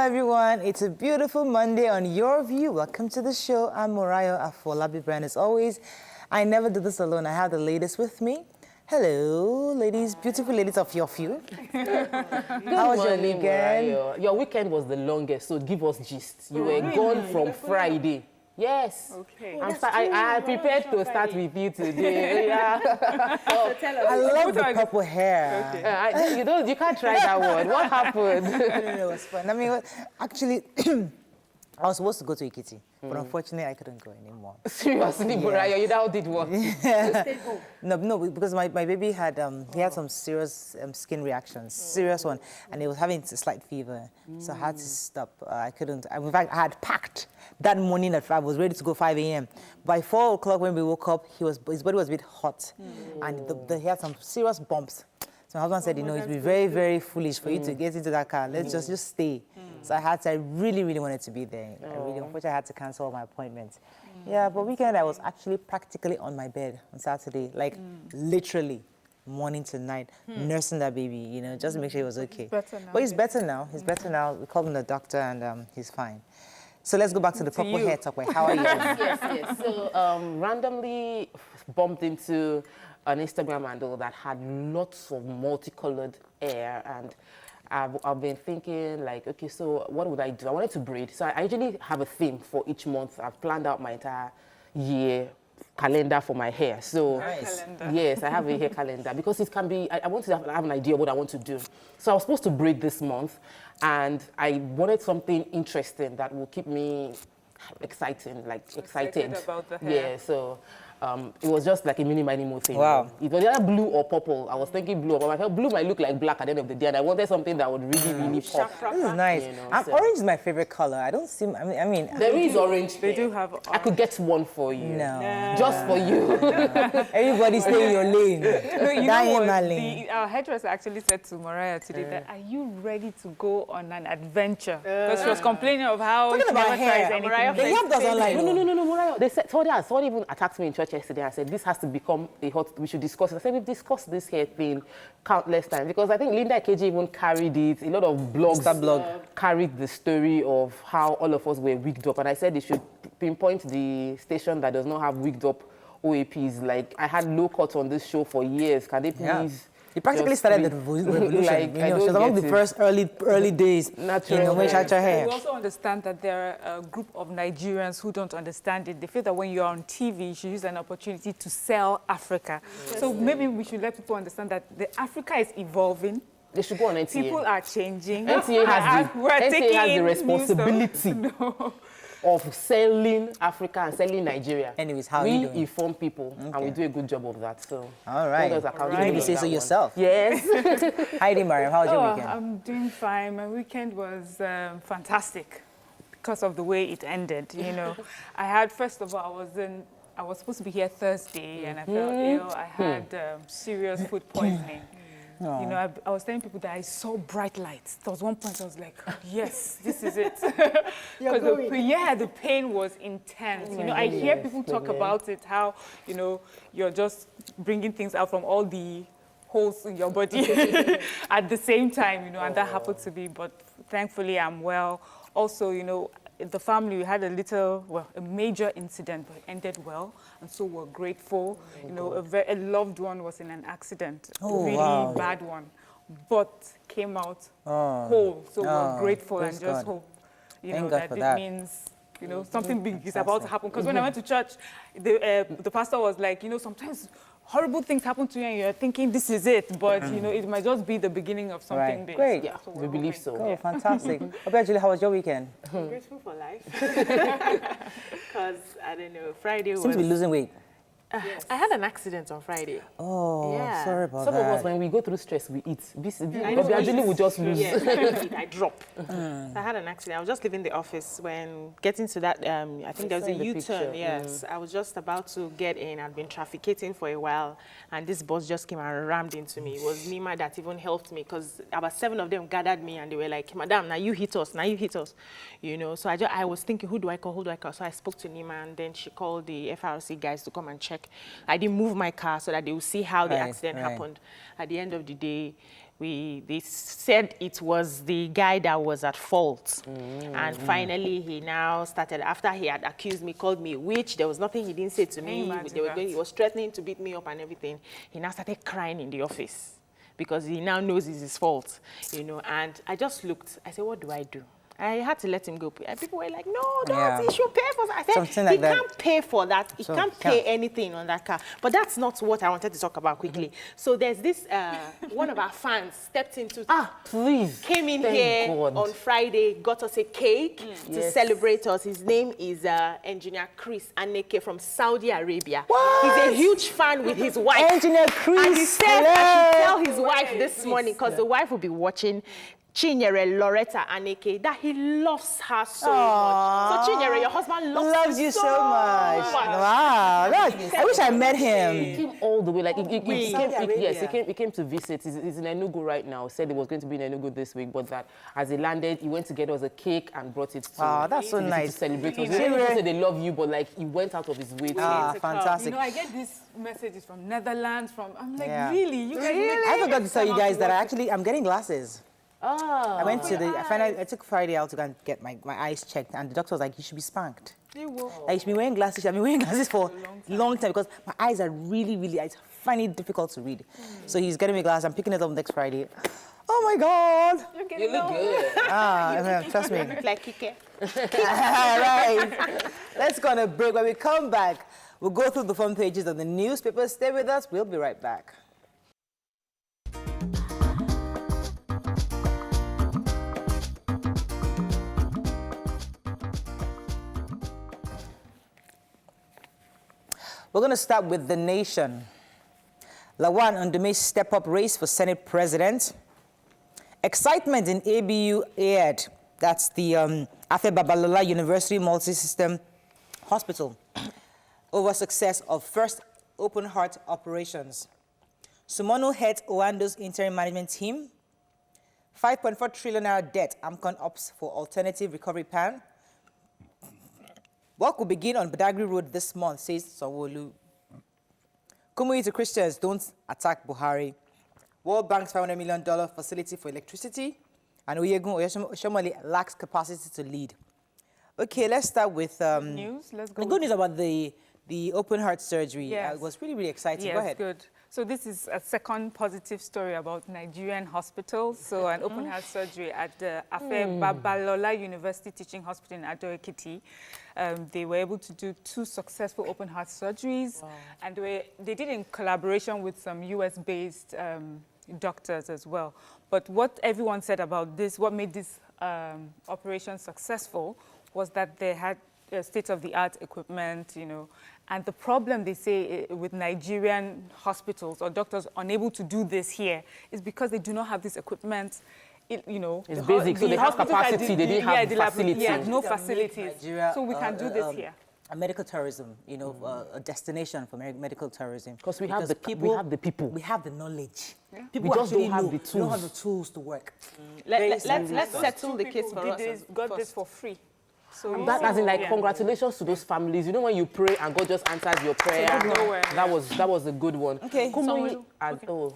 everyone. It's a beautiful Monday on Your View. Welcome to the show. I'm Morayo Afolabi Brand. As always, I never do this alone. I have the ladies with me. Hello, ladies, beautiful ladies of Your View. How was your weekend? Morayo. Your weekend was the longest, so give us gist. You were gone from Friday. Yes. Okay. I prepared to start with you today. Yeah. So tell us. I love the purple hair. Okay. You can't try that word. What happened? It was fun. I mean, actually, I was supposed to go to Ikiti, but unfortunately, I couldn't go anymore. Seriously, Morayo, you now did what? Stay home. No, because my baby had he had some serious skin reactions, serious one, and he was having a slight fever, so I had to stop. I couldn't. In fact, I had packed that morning at 5. I was ready to go 5 a.m. By 4 o'clock when we woke up, his body was a bit hot, and he had some serious bumps. So my husband said, you know, it'd be very, very foolish for you to get into that car. Let's just stay. So I really, really wanted to be there. Unfortunately, I had to cancel all my appointments. Yeah, but weekend, I was actually practically on my bed on Saturday, like literally morning to night, nursing that baby, you know, just to make sure he was okay. But he's better now. He's better now. We called him the doctor, and he's fine. So let's go back to the purple hair talk. How are you doing? Yes. So randomly bumped into an Instagram handle that had lots of multicolored hair, and I've been thinking, like, okay, so what would I do? I wanted to braid. So I usually have a theme for each month. I've planned out my entire year calendar for my hair. So Nice. yes, I have a hair calendar because it can be, I want to have an idea of what I want to do. So I was supposed to braid this month, and I wanted something interesting that will keep me excited. Excited about the hair. Yeah, so it was just like a mini thing. Wow. It was either blue or purple. I was thinking blue, but I felt blue might look like black at the end of the day, and I wanted something that would really pop. This is nice. You know, so- Orange is my favorite color. I don't see. I mean. There is orange. They hair. do have I could get one for you. No. Just for you. Everybody stay in your lane. No, you That know ain't what? my lane. Our hairdresser actually said to Mariah today that, are you ready to go on an adventure? Because she was complaining of how Talking she about never hair, tries anything. Mariah, the yam doesn't like. No, Morayo. They said, somebody even attacked me in church yesterday. I said, this has to become a hot, we should discuss it. I said, we've discussed this hair thing countless times, because I think Linda KG even carried it. A lot of blogs carried the story of how all of us were wigged up. And I said they should pinpoint the station that does not have wigged up OAPs. Like, I had low cuts on this show for years. Can they please... Yeah. He practically started the revolution. Like, You know, she was among the first early days. Natural You know, when she had her hair. We also understand that there are a group of Nigerians who don't understand it. They feel that when you're on TV, you should use an opportunity to sell Africa. Yes. So maybe we should let people understand that Africa is evolving. They should go on NTA. People are changing. NTA has the responsibility of selling Africa and selling Nigeria. Anyways, how are you doing? We inform people, and we do a good job of that. So, all right. hold us accountable. You maybe say so yourself. Yes. Heidi Mariam, how was your weekend? I'm doing fine. My weekend was fantastic because of the way it ended. You know, I had, first of all, I was supposed to be here Thursday, and I felt ill. I had serious food poisoning. You know, I was telling people that I saw bright lights. There was one point I was like, yes, this is it. Because the pain was intense. You know, I hear people talk about it, how, you know, you're just bringing things out from all the holes in your body at the same time, you know, and that happened to me. But thankfully, I'm well. Also, you know, the family, we had a major incident, but it ended well, and so we're grateful. You know, a loved one was in an accident, a really bad one, but came out whole. So we're grateful and just hope, you know, that it means, you know, something big is about to happen. Because when I went to church, the pastor was like, you know, sometimes horrible things happen to you and you're thinking this is it, but you know, it might just be the beginning of something big. Great. Yeah, so we believe so. Oh, fantastic. Okay, Julie, how was your weekend? I'm grateful for life. Because, I don't know, Friday Seems to be losing weight. I had an accident on Friday. Oh, Yeah. sorry about Some that. of us, when we go through stress, we eat. Gradually, we just lose. Yes, I drop. I had an accident. I was just leaving the office when getting to that, I think there was a U-turn, yes. I was just about to get in. I'd been trafficating for a while, and this bus just came and rammed into me. It was Nima that even helped me, because about 7 of them gathered me, and they were like, Madam, now you hit us, you know. So I was thinking, who do I call? So I spoke to Nima, and then she called the FRC guys to come and check. I didn't move my car so that they would see how the accident happened. At the end of the day, they said it was the guy that was at fault. And finally, he now started, after he had accused me, called me a witch. There was nothing he didn't say to me. He was threatening to beat me up and everything. He now started crying in the office because he now knows it's his fault, you know. And I just looked. I said, what do I do? I had to let him go. And people were like, no, don't, he should pay for that. I said, he can't pay for that. He can't pay anything on that car. But that's not what I wanted to talk about quickly. So there's this, one of our fans stepped into, came in here on Friday, got us a cake to celebrate us. His name is Engineer Chris Aneke from Saudi Arabia. He's a huge fan with his wife. Engineer Chris. And he said I should tell his wife this morning, because the wife will be watching, Chinyere Loretta Aneke, that he loves her so much. So Chinyere, your husband loves you so much. Wow, I wish I met him. He came all the way, like he came to visit. He's in Enugu right now. Said he was going to be in Enugu this week, but that as he landed, he went to get us a cake and brought it to. That's so nice. To celebrate us. He didn't say they love you, but like he went out of his way. Fantastic. You know, I get these messages from Netherlands, I'm like, really? You guys I forgot to tell you guys that I'm getting glasses. I went to I took Friday out to go and get my eyes checked, and the doctor was like, you should be spanked. Like, you should be wearing glasses. I've been wearing glasses for a long time because my eyes are really, I find it difficult to read. So he's getting me glasses. I'm picking it up next Friday. Oh my God. You look good. Trust me. Like Kike. All right. Let's go on a break. When we come back, we'll go through the front pages of the newspapers. Stay with us. We'll be right back. We're going to start with The Nation. Lawan Ndume's step-up race for Senate President. Excitement in ABU AED, that's the Afe Babalola University Multi-System Hospital, over success of first open-heart operations. Sumono heads Owando's interim management team. 5.4 trillion naira debt, AMCON opts for alternative recovery plan. Work will begin on Badagry Road this month, says Sanwo-Olu. Kumuyi to Christians, don't attack Buhari. World Bank's $500 million facility for electricity. And Oyegun Oshomole lacks capacity to lead. Okay, let's start with news. Let's go. The good news about the open heart surgery. Yes. It was really exciting. Yes, Go ahead. Good. So this is a second positive story about Nigerian hospitals. So an open heart surgery at the Afe Babalola University Teaching Hospital in Ado-Ekiti. They were able to do 2 successful open heart surgeries. Wow. And they did in collaboration with some US-based doctors as well. But what everyone said about this, what made this operation successful, was that they had state-of-the-art equipment, you know. And the problem, they say, with Nigerian hospitals or doctors unable to do this here is because they do not have this equipment. You know, it's basic, so they have capacity, they didn't have facilities. Yeah, no facilities. So we can do this here. A medical tourism, you know, a destination for medical tourism. Because we have the people. We have the knowledge. Yeah. People we just actually don't have the tools. We don't have the tools to work. Let's settle the case for us. Got this for free. So that, as in, like, congratulations to those families. You know, when you pray and God just answers your prayer, that was a good one. Okay.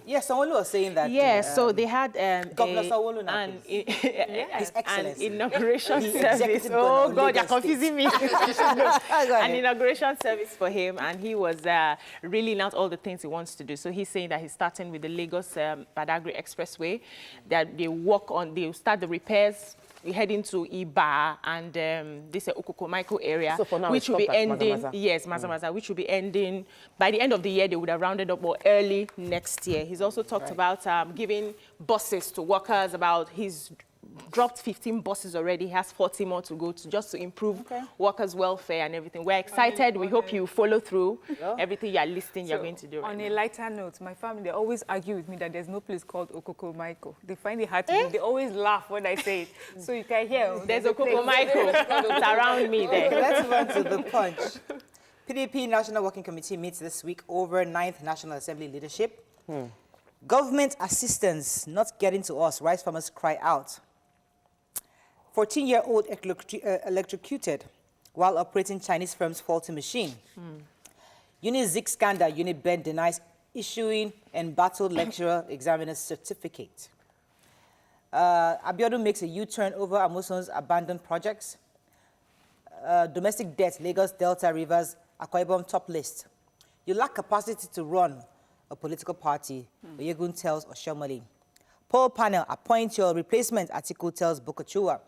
Yes, someone was saying that. Yeah, so they had His Excellency. An inauguration service. Oh God, you're confusing me. An inauguration service for him, and he was reeling out all the things he wants to do. So he's saying that he's starting with the Lagos Badagry Expressway, that they'll start the repairs. We head into Iba and this Okokomaiko area, so for now, which will be ending. Maza-Maza. Yes, Maza-Maza, which will be ending by the end of the year. They would have rounded up, or early next year. He's also talked about giving buses to workers. About he's dropped 15 buses already. He has 40 more to go just to improve workers' welfare and everything. We're excited. We hope you follow through everything you're listing. You're going to do. On a lighter note, my family, they always argue with me that there's no place called Okokomaiko. They find it hard to do. They always laugh when I say it. So you can hear. There's Okokomaiko. It's around me there. Okay, let's run to the punch. PDP National Working Committee meets this week over 9th National Assembly leadership. Government assistance not getting to us. Rice farmers cry out. 14-year-old electrocuted while operating Chinese firm's faulty machine. Unizik scandal, Unibed denies issuing embattled lecturer examiner's certificate. Abiodun makes a U-turn over Amosun's abandoned projects. Domestic debt, Lagos, Delta, Rivers, Akwa Ibom top list. You lack capacity to run a political party, Oyegun tells Oshomole. Poll panel, appoint your replacement, Atiku tells Bokachua.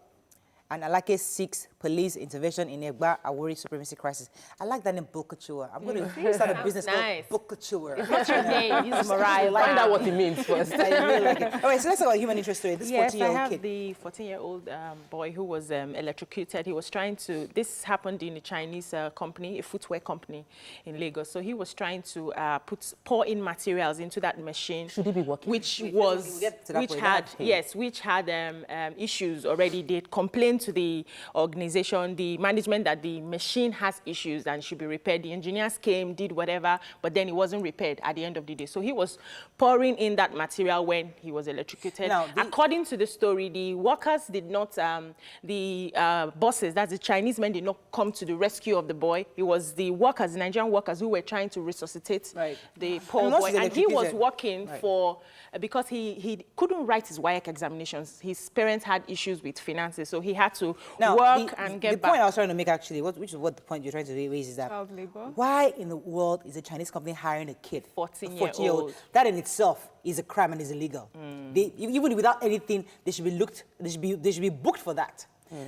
And Alake seeks police intervention in Egba Awori supremacy crisis. I like that name, Bokachua. I'm going to start a business called Bokachua. It's not your name, it's Mariah. Find out what it means first. I really like it. All right, so let's talk about human interest story. This 14-year-old kid. Yes, I have the 14-year-old boy who was electrocuted. He was trying to, this happened in a Chinese company, a footwear company in Lagos. So he was trying to pour in materials into that machine. Should he be working? Which had issues already. They complained to the organization, the management, that the machine has issues and should be repaired. The engineers came, did whatever, but then it wasn't repaired at the end of the day. So he was pouring in that material when he was electrocuted. Now, according to the story, the workers did not, the bosses, that's the Chinese men, did not come to the rescue of the boy. It was the workers, the Nigerian workers, who were trying to resuscitate the poor boy. And he was working for, because he couldn't write his WAEC examinations. His parents had issues with finances, so he had to work and get back. The point I was trying to make, actually, which is what the point you're trying to raise, is that child labor. Why in the world is a Chinese company hiring a kid, 14-year-old? That in itself is a crime and is illegal. Even without anything, they should be looked. They should be booked for that.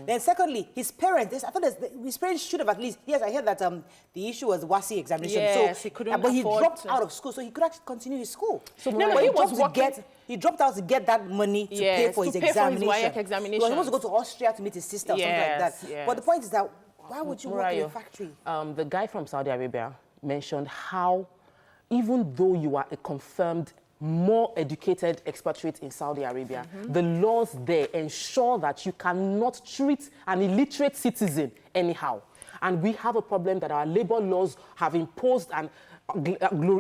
Then secondly, his parents, I thought his parents should have at least, yes, I heard that the issue was WASI examination. Yes, so, he couldn't but he dropped to. out of school, so he could actually continue his school. So no, he was working. He dropped out to get that money to pay for his examination. Examination. He was supposed to go to Austria to meet his sister or something like that. Yes. But the point is that, why would you work in a factory? The guy from Saudi Arabia mentioned how, even though you are a confirmed more educated expatriate in Saudi Arabia, the laws there ensure that you cannot treat an illiterate citizen anyhow. And we have a problem that our labor laws have imposed, and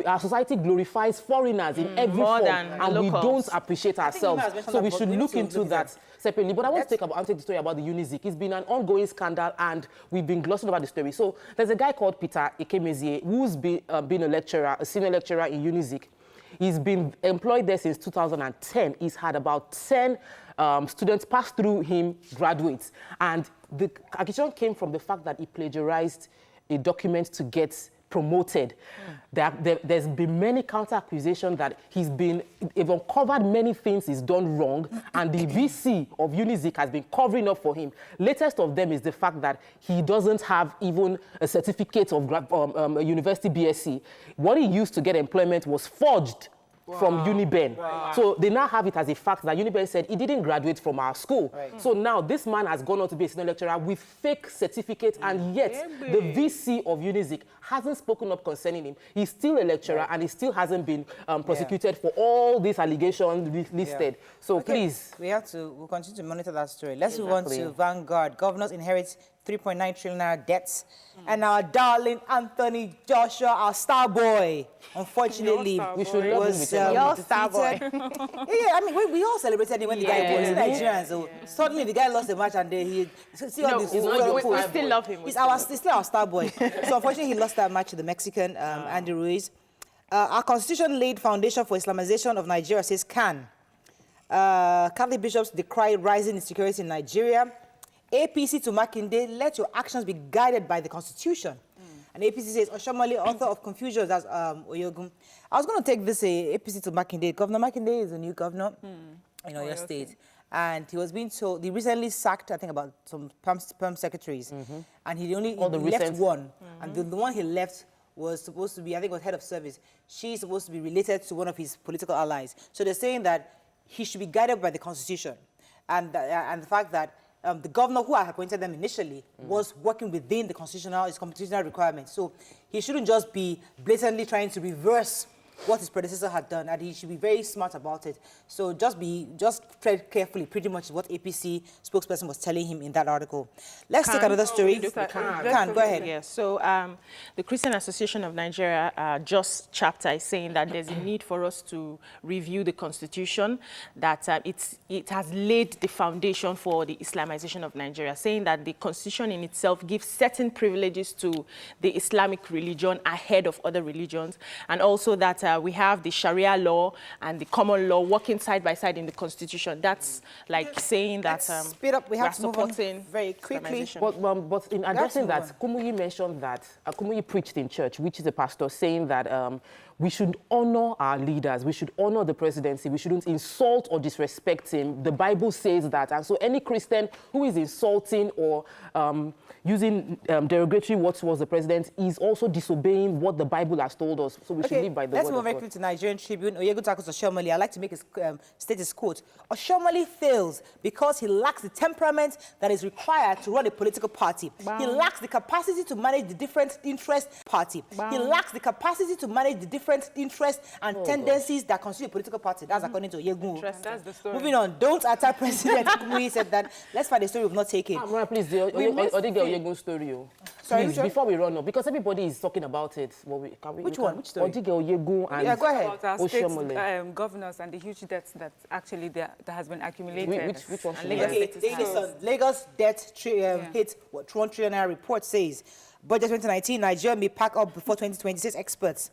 our society glorifies foreigners in every form, and we don't appreciate ourselves. So we should look into that separately. But I want to take the story about the Unizik. It's been an ongoing scandal, and we've been glossing over the story. So there's a guy called Peter Ikemezie, who's been a lecturer, a senior lecturer in Unizik. He's been employed there since 2010. He's had about 10 students pass through him, graduates. And the accusation came from the fact that he plagiarized a document to get promoted. There's been many counter accusations that he's uncovered many things he's done wrong, and the VC of Unizik has been covering up for him. Latest of them is the fact that he doesn't have even a certificate of a university BSc. What he used to get employment was forged from Uniben. So they now have it as a fact that Uniben said he didn't graduate from our school. So now this man has gone on to be a senior lecturer with fake certificate, and yet the VC of Unizik hasn't spoken up concerning him. He's still a lecturer, and he still hasn't been prosecuted for all these allegations listed. So please. We'll continue to monitor that story. Let's move on to Vanguard. Governors inherit 3.9 trillion naira debts. And our darling Anthony Joshua, our star boy, unfortunately, we should love him with your star boy. I mean, we all celebrated him when the guy was Nigerian. So suddenly the guy lost the match, and he we still love him. He's still our star boy. So unfortunately, he lost that match to the Mexican Andy Ruiz. Our constitution laid foundation for Islamization of Nigeria, says Khan. Catholic bishops decry rising insecurity in Nigeria. APC to Makinde, let your actions be guided by the Constitution. And APC says, Oshomole, author of confusion, that's Oyegun. I was going to take this APC to Makinde. Governor Makinde is a new governor in Oyo State. And he was being told, he recently sacked, I think, about some perm secretaries. And he only left one. And the one he left was supposed to be, I think, was head of service. She's supposed to be related to one of his political allies. So they're saying that he should be guided by the Constitution. And the fact that the governor who had appointed them initially was working within the constitutional requirements. So he shouldn't just be blatantly trying to reverse what his predecessor had done, and he should be very smart about it. So just tread carefully, pretty much what APC spokesperson was telling him in that article. Let's take another story. Go ahead. Yes. So the Christian Association of Nigeria just chapter is saying that there's a need for us to review the Constitution, that it has laid the foundation for the Islamization of Nigeria, saying that the Constitution in itself gives certain privileges to the Islamic religion ahead of other religions, and also that we have the Sharia law and the common law working side by side in the Constitution. That's like saying that Let's speed up. We have to move on supporting very quickly. But in addressing that, Kumuyi mentioned that, Kumuyi preached in church, which is a pastor, saying that we should honor our leaders, we should honor the presidency, we shouldn't insult or disrespect him. The Bible says that. And so any Christian who is insulting or using derogatory words towards the president is also disobeying what the Bible has told us. So we should live by the word of God. Let's move very quickly to Nigerian Tribune. Oyego tackles Oshomole. I'd like to make his status quote. Oshomole fails because he lacks the temperament that is required to run a political party. Wow. He lacks the capacity to manage the different interest party. Wow. He lacks the capacity to manage the different interests and tendencies that constitute a political party. That's according to Oyego. That's the story. Moving on. Don't attack President Kumuyi said that. Let's find a story we've not taken. Mara, please, Odige story. Sorry, please, before we run up, because everybody is talking about it. Which one? Which story? Odige Oyego and Yeah, go ahead. About our state Oshomole. governors and the huge debts that actually that has been accumulated. Which one? And Lagos Okay, State is Lagos debt hit what 1 trillion naira report says. Budget 2019, Nigeria may pack up before 2026 experts.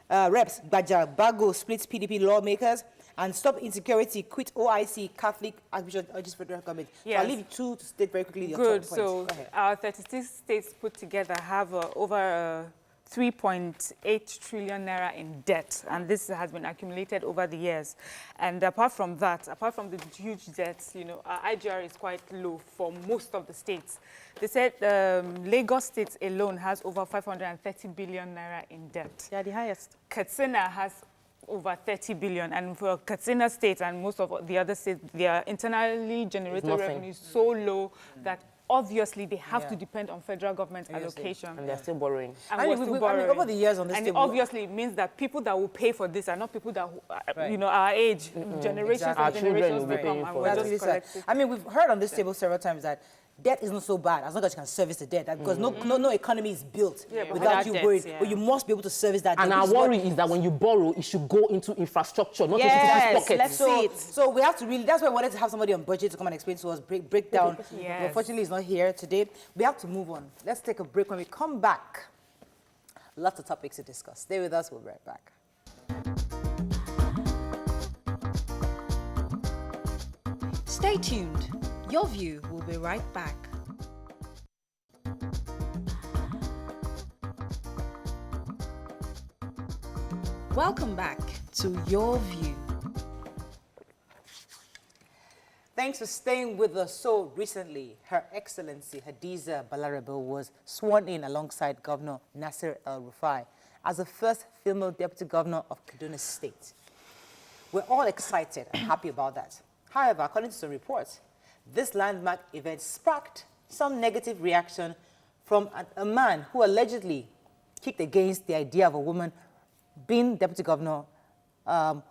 Reps, Baja, Bago splits PDP lawmakers and stop insecurity, quit OIC, Catholic Archbishop urges federal government. Yes. So I'll leave you two to state very quickly your good. top points. So Go ahead. our 36 states put together have over 3.8 trillion naira in debt, and this has been accumulated over the years. And apart from that, apart from the huge debts, you know, our IGR is quite low for most of the states. They said Lagos State alone has over 530 billion naira in debt. Yeah, the highest. Katsina has over 30 billion, and for Katsina State and most of the other states, their internally generated revenue is so low that obviously they have to depend on federal government allocation. And they're still borrowing. And we're still borrowing. over the years on this and table, obviously it means that people that will pay for this are not people that, you know, our age, generations Exactly. Our and children generations will be to come, paying and for we're it. That's just really sad. collecting. I mean, we've heard on this table several times that debt is not so bad as long as you can service the debt. Because no economy is built without without you debt, worried. yeah. But you must be able to service that debt. And our which is worry what- is that when you borrow, it should go into infrastructure, not Yes, into people's pockets. let's see it. So we have to really, that's why I wanted to have somebody on budget to come and explain to us, break down. Yes. But unfortunately, he's not here today. We have to move on. Let's take a break. When we come back, lots of topics to discuss. Stay with us. We'll be right back. Stay tuned. Your View will be right back. Welcome back to Your View. Thanks for staying with us. So recently, Her Excellency Hadiza Balarabe was sworn in alongside Governor Nasir El-Rufai as the first female deputy governor of Kaduna State. We're all excited and happy about that. However, according to some reports, this landmark event sparked some negative reaction from a man who allegedly kicked against the idea of a woman being deputy governor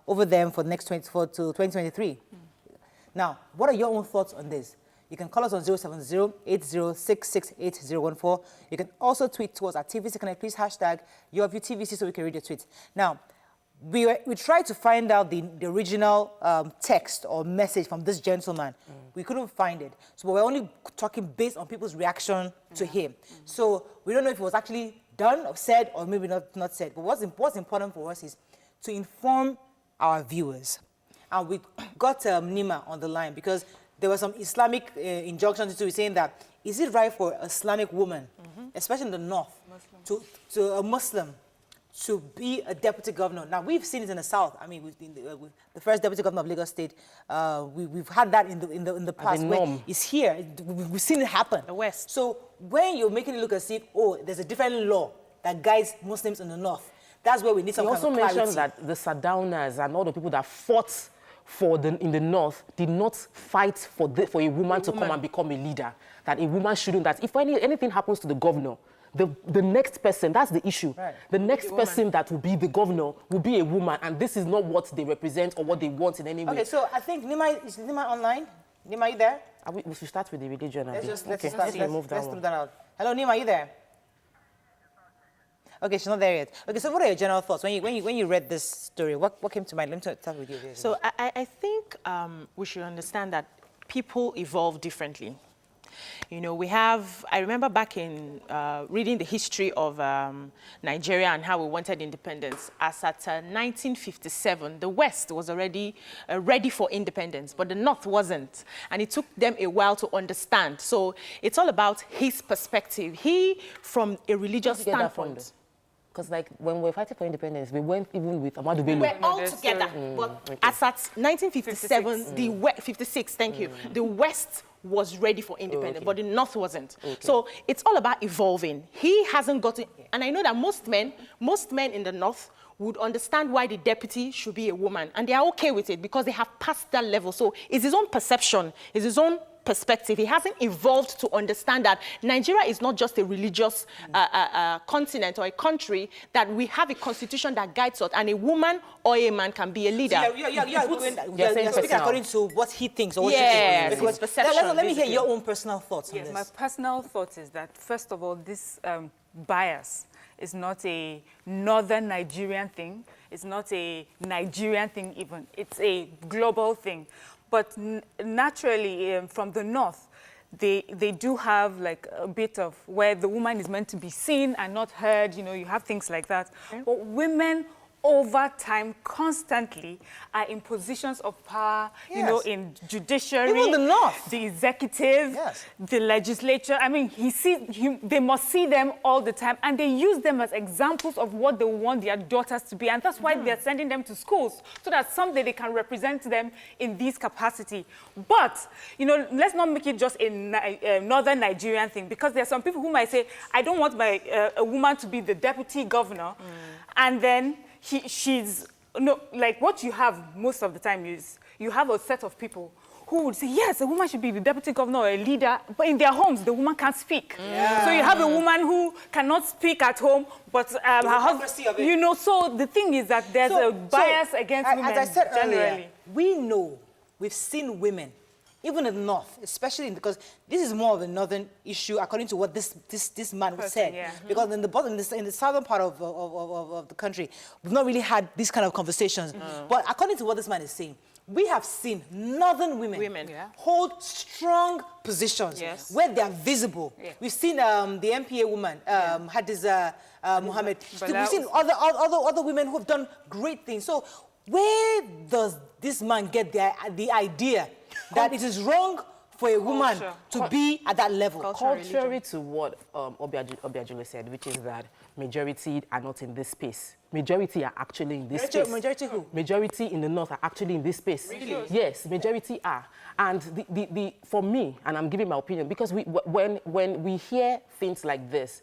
over them for the next 24 to 2023. Now, what are your own thoughts on this? You can call us on 070-8066-8014. You can also tweet to us at TVC Connect. Please hashtag YourViewTVC so we can read your tweets. Now, we tried to find out the original text or message from this gentleman. We couldn't find it. So we're only talking based on people's reaction to him. So we don't know if it was actually done or said or maybe not said. But what's important for us is to inform our viewers. And we got Nima on the line because there were some Islamic injunctions to saying that, is it right for an Islamic woman, especially in the north, to a Muslim, to be a deputy governor? Now, we've seen it in the south. I mean, with the first deputy governor of Lagos State, we've had that in the past. Where it's here. We've seen it happen. The West. So when you're making it look as if, oh, there's a different law that guides Muslims in the north, that's where we need some kind of clarity. He also mentioned that the Sadawners and all the people that fought in the north did not fight for a woman to come and become a leader. That a woman shouldn't. That if anything happens to the governor, the next person, that's the issue. Right. The next person that will be the governor will be a woman, and this is not what they represent or what they want in any way. Okay, so I think is Nima online? Nima, are you there? We should start with the religion. Let's do that out. Hello, Nima, are you there? Okay, she's not there yet. Okay, so what are your general thoughts when you read this story? What came to mind? Let me start with you. So I think we should understand that people evolve differently. You know, I remember back in reading the history of Nigeria and how we wanted independence. As at 1957, the West was already ready for independence, but the North wasn't. And it took them a while to understand. So it's all about his perspective. He, from a religious standpoint. Because like when we were fighting for independence, we went even with Ahmadu Bello. We're all together. But as at 1957, 56, thank you, the West was ready for independence, but the North wasn't. So it's all about evolving. He hasn't gotten, and I know that most men in the North would understand why the deputy should be a woman, and they are okay with it because they have passed that level. So it's his own perception, it's his own perspective. He hasn't evolved to understand that Nigeria is not just a religious continent or a country, that we have a constitution that guides us, and a woman or a man can be a leader. So you're speaking according to what he thinks or what she thinks. Because perception. Let me hear your own personal thoughts on Yes, this. my personal thought is that, first of all, this bias is not a Northern Nigerian thing. It's not a Nigerian thing even. It's a global thing. But naturally, from the North, they do have like a bit of where the woman is meant to be seen and not heard. You know, you have things like that. But women over time constantly are in positions of power, you know, in judiciary, even the North, the executive, the legislature. I mean, they must see them all the time, and they use them as examples of what they want their daughters to be, and that's why they're sending them to schools, so that someday they can represent them in this capacity. But, you know, let's not make it just a Northern Nigerian thing, because there are some people who might say, I don't want a woman to be the deputy governor, and then she's, no, like what you have most of the time is you have a set of people who would say, yes, a woman should be the deputy governor or a leader, but in their homes, the woman can't speak. So you have a woman who cannot speak at home, but her husband, you know, so the thing is that there's a bias against women. As I said generally. earlier, we know, we've seen women, even in the North, especially because this is more of a Northern issue, according to what this man said. Because in the southern part of the country, we've not really had these kind of conversations. But according to what this man is saying, we have seen Northern women hold strong positions where they are visible. We've seen the MPA woman, Hadiza Mohammed. We've seen other women who have done great things. So where does this man get the idea that it is wrong for a woman to be at that level? Contrary to what Obiajulu said, which is that majority are not in this space. Majority are actually in this space. Majority who? Majority in the North are actually in this space. Really? Yes, majority are. And for me, and I'm giving my opinion, because when we hear things like this,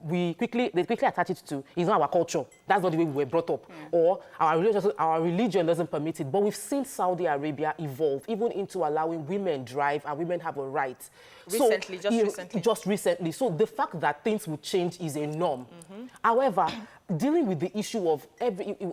they quickly attach it to, it's not our culture. That's not the way we were brought up. Or our religion doesn't permit it. But we've seen Saudi Arabia evolve, even into allowing women drive and women have a right. Just recently. So the fact that things will change is a norm. However, dealing with the issue of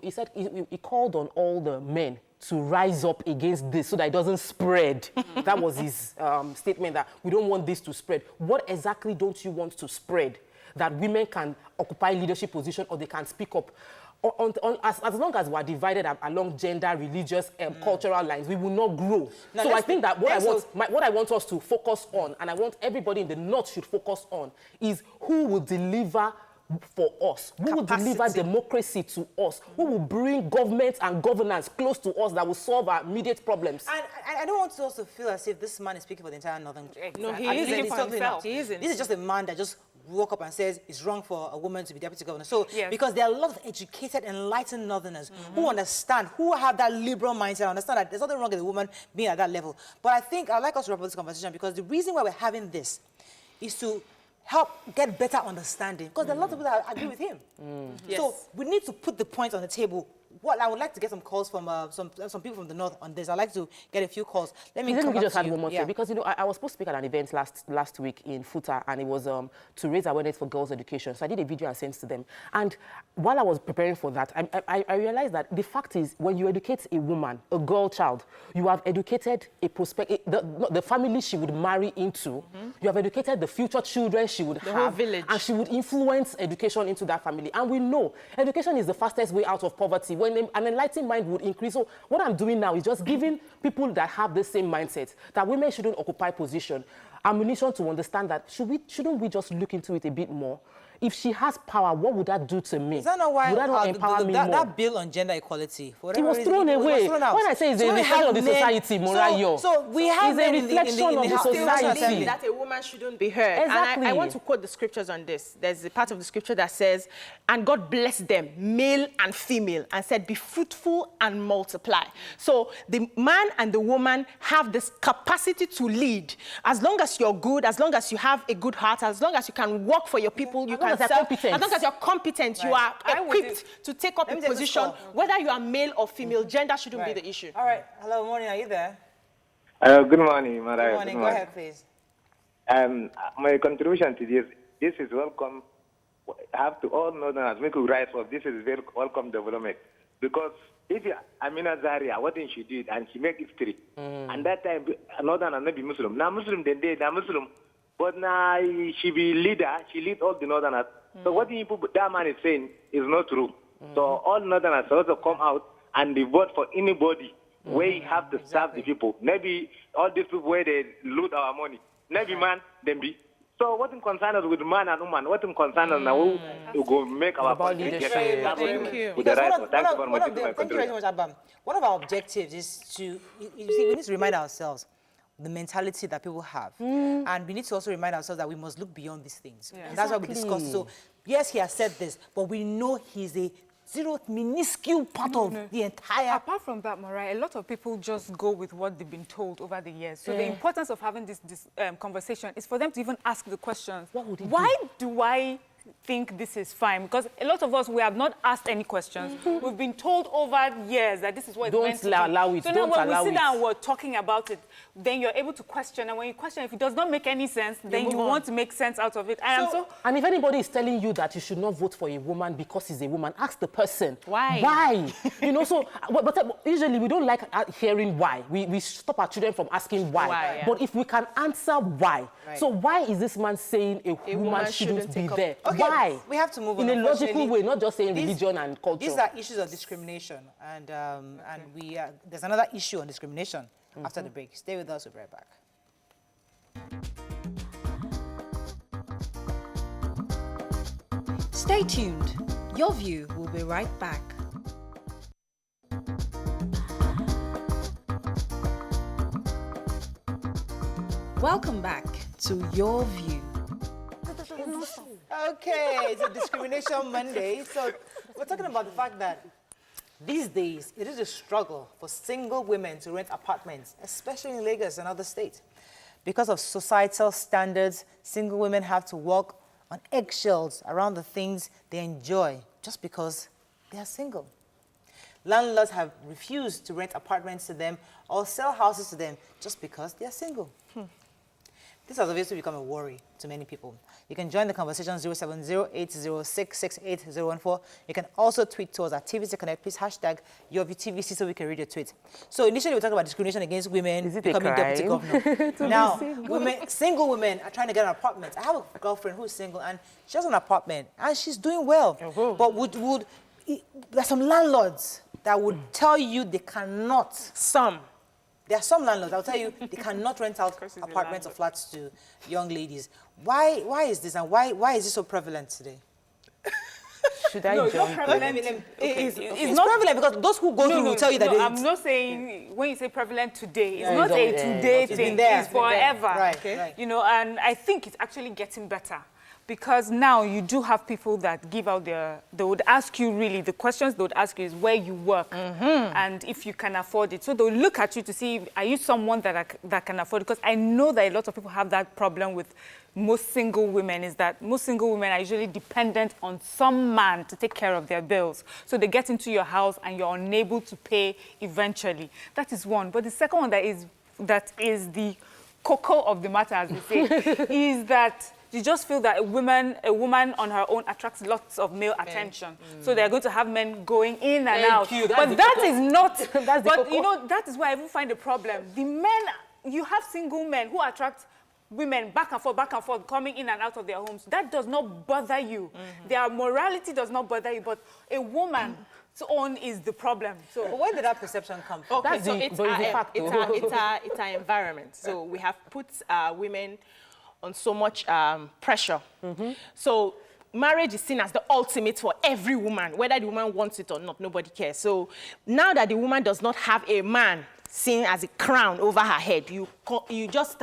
he said he called on all the men to rise up against this so that it doesn't spread. That was his statement, that we don't want this to spread. What exactly don't you want to spread? That women can occupy leadership position or they can speak up. As long as we're divided along gender, religious, cultural lines, we will not grow. Now, so I think that what I want us to focus on, and I want everybody in the North should focus on, is who will deliver for us, who will deliver democracy to us, who will bring government and governance close to us that will solve our immediate problems. And I don't want to also feel as if this man is speaking for the entire Northern. No, he isn't for himself. He isn't. This is just a man that just woke up and says it's wrong for a woman to be deputy governor. So, because there are a lot of educated, enlightened Northerners who understand, who have that liberal mindset, understand that there's nothing wrong with a woman being at that level. But I think I'd like us to wrap up this conversation, because the reason why we're having this is to help get better understanding, because there are a lot of people that agree with him. So we need to put the point on the table. What I would like to get some calls from some people from the North on this. I'd like to get a few calls. Let me just add one more thing, because, you know, I was supposed to speak at an event last week in Futa, and it was to raise awareness for girls' education. So I did a video and sent it to them. And while I was preparing for that, I realized that the fact is, when you educate a woman, a girl child, you have educated the family she would marry into. You have educated the future children she would have. The whole village. And she would influence education into that family. And we know education is the fastest way out of poverty. When an enlightened mind would increase. So what I'm doing now is just giving people that have the same mindset that women shouldn't occupy position. ammunition to understand that shouldn't we just look into it a bit more? If she has power, what would that do to me? Is that not why would that not empower me more? that bill on gender equality, for It whatever was reason, thrown away. When I say it's a reflection of the society, Morayo. So we have it's a reflection of the society. That a woman shouldn't be heard. Exactly. And I want to quote the scriptures on this. There's a part of the scripture that says, and God blessed them, male and female, and said, be fruitful and multiply. So the man and the woman have this capacity to lead. As long as you're good, as long as you have a good heart, as long as you can work for your people, you can serve. As long as you're competent, you are equipped to take up a position, whether you are male or female, gender shouldn't be the issue. All right. Hello, morning. Are you there? Good morning, Mariah. Good morning. Go ahead, please. My contribution to this is welcome. I have to all Northerners make a rise up. This is very welcome development. Because if Amina Zaria, what did she do? And she make history. And that time, Northerners not be Muslim. Now Muslim, then they are Muslim. But now she be leader, she lead all the Northerners. So what that man is saying is not true. So all Northerners also come out and they vote for anybody where you have to serve the people. Maybe all these people where they loot our money. Maybe man, then be. So what in concern us with man and woman? What in concern us now to go make our about leadership? Thank you. Thank you very much, Abam. One of our objectives is to, you see, we need to remind ourselves the mentality that people have. And we need to also remind ourselves that we must look beyond these things. Yeah. And that's why we discuss. So, yes, he has said this, but we know he's a minuscule part of the entire... Apart from that, Mariah, a lot of people just go with what they've been told over the years. So the importance of having this conversation is for them to even ask the questions. Why do I think this is fine? Because a lot of us, we have not asked any questions. We've been told over years that this is what it's meant to do. Allow it. So now when we sit down and we're talking about it, then you're able to question. And when you question, if it does not make any sense, then you want to make sense out of it. And if anybody is telling you that you should not vote for a woman because he's a woman, ask the person. Why? Why? You know, so, but usually we don't like hearing why. We stop our children from asking why. But if we can answer why. So why is this man saying a woman shouldn't be there? Okay, why? we have to move on. In a logical way, not just saying religion and culture. These are issues of discrimination, and there's another issue on discrimination after the break. Stay with us. We'll be right back. Stay tuned. Your view will be right back. Welcome back to Your View. Okay, it's a Discrimination Monday. So we're talking about the fact that these days it is a struggle for single women to rent apartments, especially in Lagos and other states. Because of societal standards, single women have to walk on eggshells around the things they enjoy just because they are single. Landlords have refused to rent apartments to them or sell houses to them just because they are single. This has obviously become a worry to many people. You can join the conversation 070-806-68014. You can also tweet to us at TVC Connect. Please hashtag YourViewTVC so we can read your tweet. So initially we talked about discrimination against women becoming deputy governor. Now, single women are trying to get an apartment. I have a girlfriend who's single and she has an apartment and she's doing well. But there's some landlords that would tell you they cannot. There are some landlords, I'll tell you, they cannot rent out apartments or flats to young ladies. Why is this, and why is this so prevalent today? Should I jump? It's not prevalent because those who go through will tell you that I'm not saying when you say prevalent today, it's not a today thing. It's forever. Right. You know, and I think it's actually getting better. Because now you do have people that give out they would ask you really, the questions they would ask you is where you work and if you can afford it. So they'll look at you to see, are you someone that can afford it? Because I know that a lot of people have that problem with most single women, is that most single women are usually dependent on some man to take care of their bills. So they get into your house and you're unable to pay eventually. That is one. But the second one that is the cocoa of the matter, as they say, is that you just feel that a woman on her own attracts lots of male attention. So they're going to have men going in and out. But that is not, but you know, that is where I even find the problem. The men, you have single men who attract women back and forth, coming in and out of their homes. That does not bother you. Their morality does not bother you, but a woman's own is the problem. So But where did that perception come from? Okay, That's so the- it's but it's the fact, though. it's our environment. So we have put women on so much pressure. So marriage is seen as the ultimate for every woman, whether the woman wants it or not, nobody cares. So now that the woman does not have a man seen as a crown over her head, you just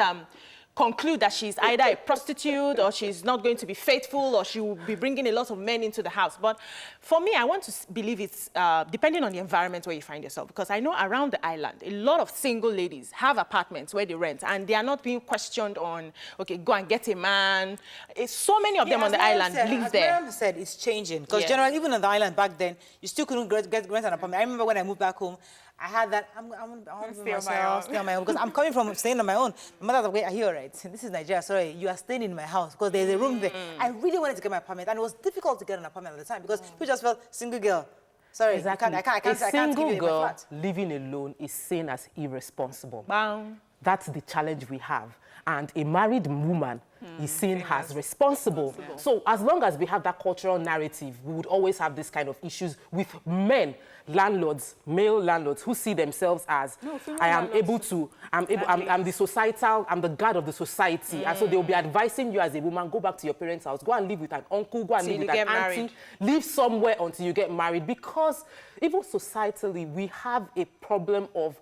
conclude that she's either a prostitute or she's not going to be faithful or she will be bringing a lot of men into the house. But for me, I want to believe it's depending on the environment where you find yourself, because I know around the island, a lot of single ladies have apartments where they rent and they are not being questioned on, okay, go and get a man. So many of them on the island live there. As Miriam said, it's changing. Because Yes. generally, even on the island back then, you still couldn't rent an apartment. I remember when I moved back home, I had that, I want to Stay on my own. stay on my own. Because I'm coming from staying on my own. My mother's like, wait, are you all right? This is Nigeria, sorry. You are staying in my house because there's a room there. I really wanted to get my apartment. And it was difficult to get an apartment at the time because people just felt, single girl. Sorry, Exactly. I can't A give single you my girl flat. living alone is seen as irresponsible. Bam. That's the challenge we have. And a married woman is seen as responsible. So as long as we have that cultural narrative, we would always have this kind of issues with men, landlords, male landlords, who see themselves as, I am able to, I'm the societal, I'm the guard of the society. And so they'll be advising you as a woman, go back to your parents' house, go and live with an uncle, go and live with an auntie, live somewhere until you get married. Because even societally, we have a problem of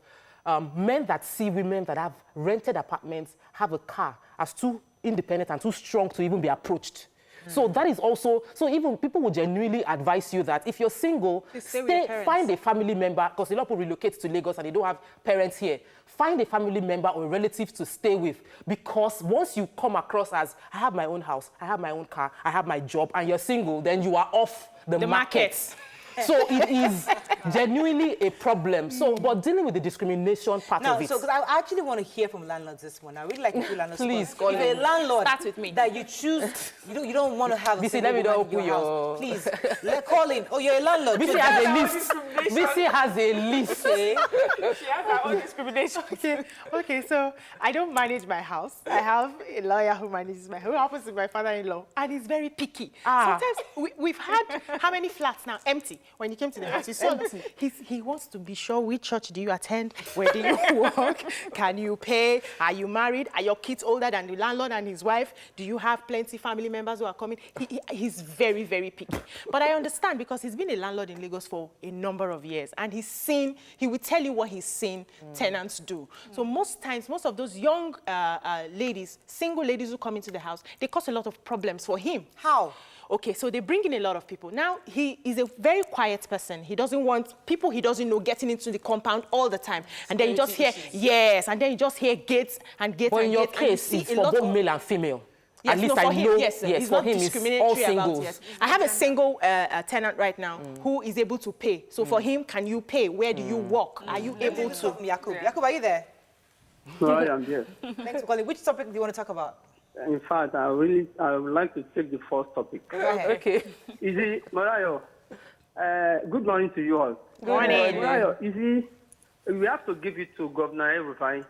men that see women that have rented apartments, have a car, as too independent and too strong to even be approached. So that is also, so even people will genuinely advise you that if you're single, find a family member, because a lot of people relocate to Lagos and they don't have parents here. Find a family member or a relative to stay with, because once you come across as, I have my own house, I have my own car, I have my job, and you're single, then you are off the market. So it is genuinely a problem. So, but dealing with the discrimination part of it. So, because I actually want to hear from landlords this one. I really like to hear landlords. Please, if a landlord Start with me. that you choose, you don't want to have a Bisi, single let me woman know in your who house. Please, call in. Oh, you're a landlord. Bisi has a list. Bisi has a list. she has her own discrimination. Okay, so I don't manage my house. I have a lawyer who manages who happens to be my father-in-law, and he's very picky. Sometimes we've had how many flats now empty? When you came to the house, you saw he wants to be sure which church do you attend, where do you work, can you pay, are you married, are your kids older than the landlord and his wife, do you have plenty family members who are coming? He's very, very picky. But I understand because he's been a landlord in Lagos for a number of years, and he will tell you what he's seen tenants do. So most times, most of those young ladies, single ladies who come into the house, they cause a lot of problems for him. How? Okay, so they bring in a lot of people. Now, he is a very quiet person. He doesn't want people he doesn't know getting into the compound all the time. And then you just hear, yes, and then you just hear gates and gates But and in your gates. And you case, see it's a for lot both of male and female. Yes, At least no, for I him, know, yes, yes, he's for not him, it's all discriminatory about singles. yes. I have a single tenant right now who is able to pay. So for him, can you pay? Where do you work? Are you able to? Yakub. Yakub, are you there? So I am here. Thanks for calling. Which topic do you want to talk about? In fact, I would like to take the first topic. Go ahead. Okay. You see, Marayo, good morning to you all. Good morning. Marayo, you see, we have to give it to Governor Erufai,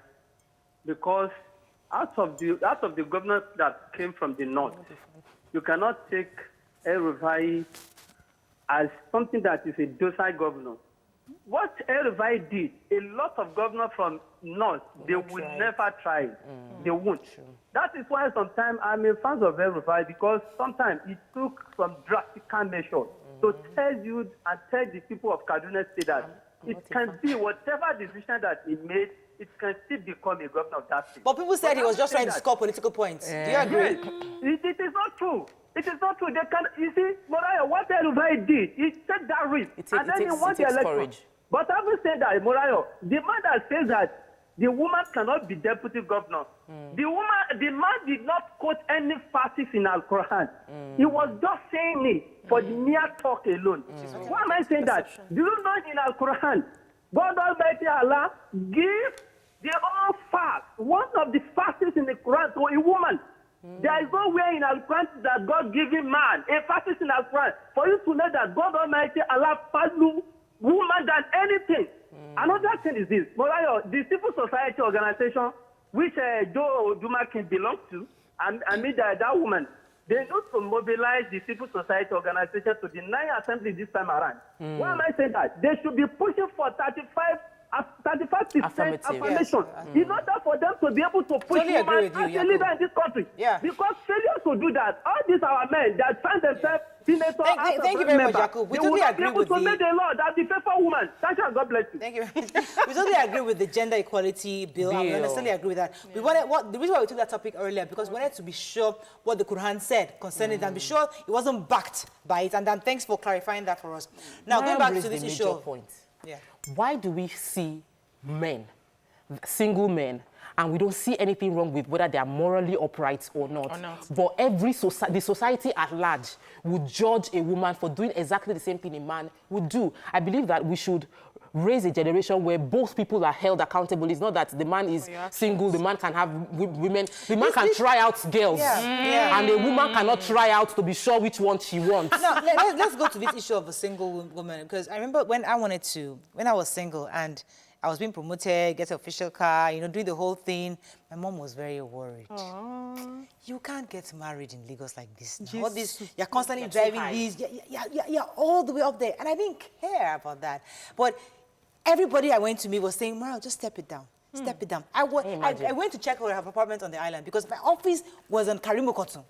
because out of the governors that came from the north, you cannot take Erufai as something that is a docile governor. What Erufai did, a lot of governors from north, they would never try. They won't. That is why sometimes I'm a fan of Erufai, because sometimes he took some drastic measures to tell you and tell the people of Kaduna State that it can be whatever decision that he made, it can still become a governor of that state. But people said he was just trying to score political points. Do you agree? It is not true. It is not true. They can, you see, Moraya, what Erufai did, he took that risk. It and then he won the election. courage. But having said that, Morayo, the man that says that the woman cannot be deputy governor, the man did not quote any verses in Al-Quran. He was just saying it for the mere talk alone. Why am I saying that? Do you know in Al-Quran, God Almighty Allah give the all fast, one of the fastest in the Quran to a woman. There is nowhere in Al-Quran that God giving man a fastest in Al-Quran for you to know that God Almighty Allah value woman than anything. Another thing is this, Morayo, the civil society organization, which Joe Duma can belong to, and I mean that woman, they need to mobilize the civil society organization to deny assembly this time around. Why am I saying that? They should be pushing for 35% affirmation in order for them to be able to push Totally agree women with you, as a leader in this country. Yeah. Because failure to do that, all these our men that find themselves senator, Thank you very much, Jakub. We totally agree with to make the law that the faithful woman. Thank you, God bless you. Thank you. We totally agree with the gender equality bill. I necessarily agree with that. We wanted the reason why we took that topic earlier because we wanted to be sure what the Quran said concerning it and be sure it wasn't backed by it. And then thanks for clarifying that for us. Now going back to this issue. Yeah. Why do we see men, single men, and we don't see anything wrong with whether they are morally upright or not? But the society at large would judge a woman for doing exactly the same thing a man would do. I believe that we should raise a generation where both people are held accountable. It's not that the man is single, the man can have women, the man can try out girls, and a woman cannot try out to be sure which one she wants. Now, let's go to this issue of a single woman, because I remember when I was single and I was being promoted, get an official car, doing the whole thing. My mom was very worried. Aww. You can't get married in Lagos like this. All this, you're constantly driving these, you're all the way up there. And I didn't care about that. But everybody I went to meet was saying, Mara, just step it down. Step it down. I went to check her apartment on the island because my office was on Karimo Kotu.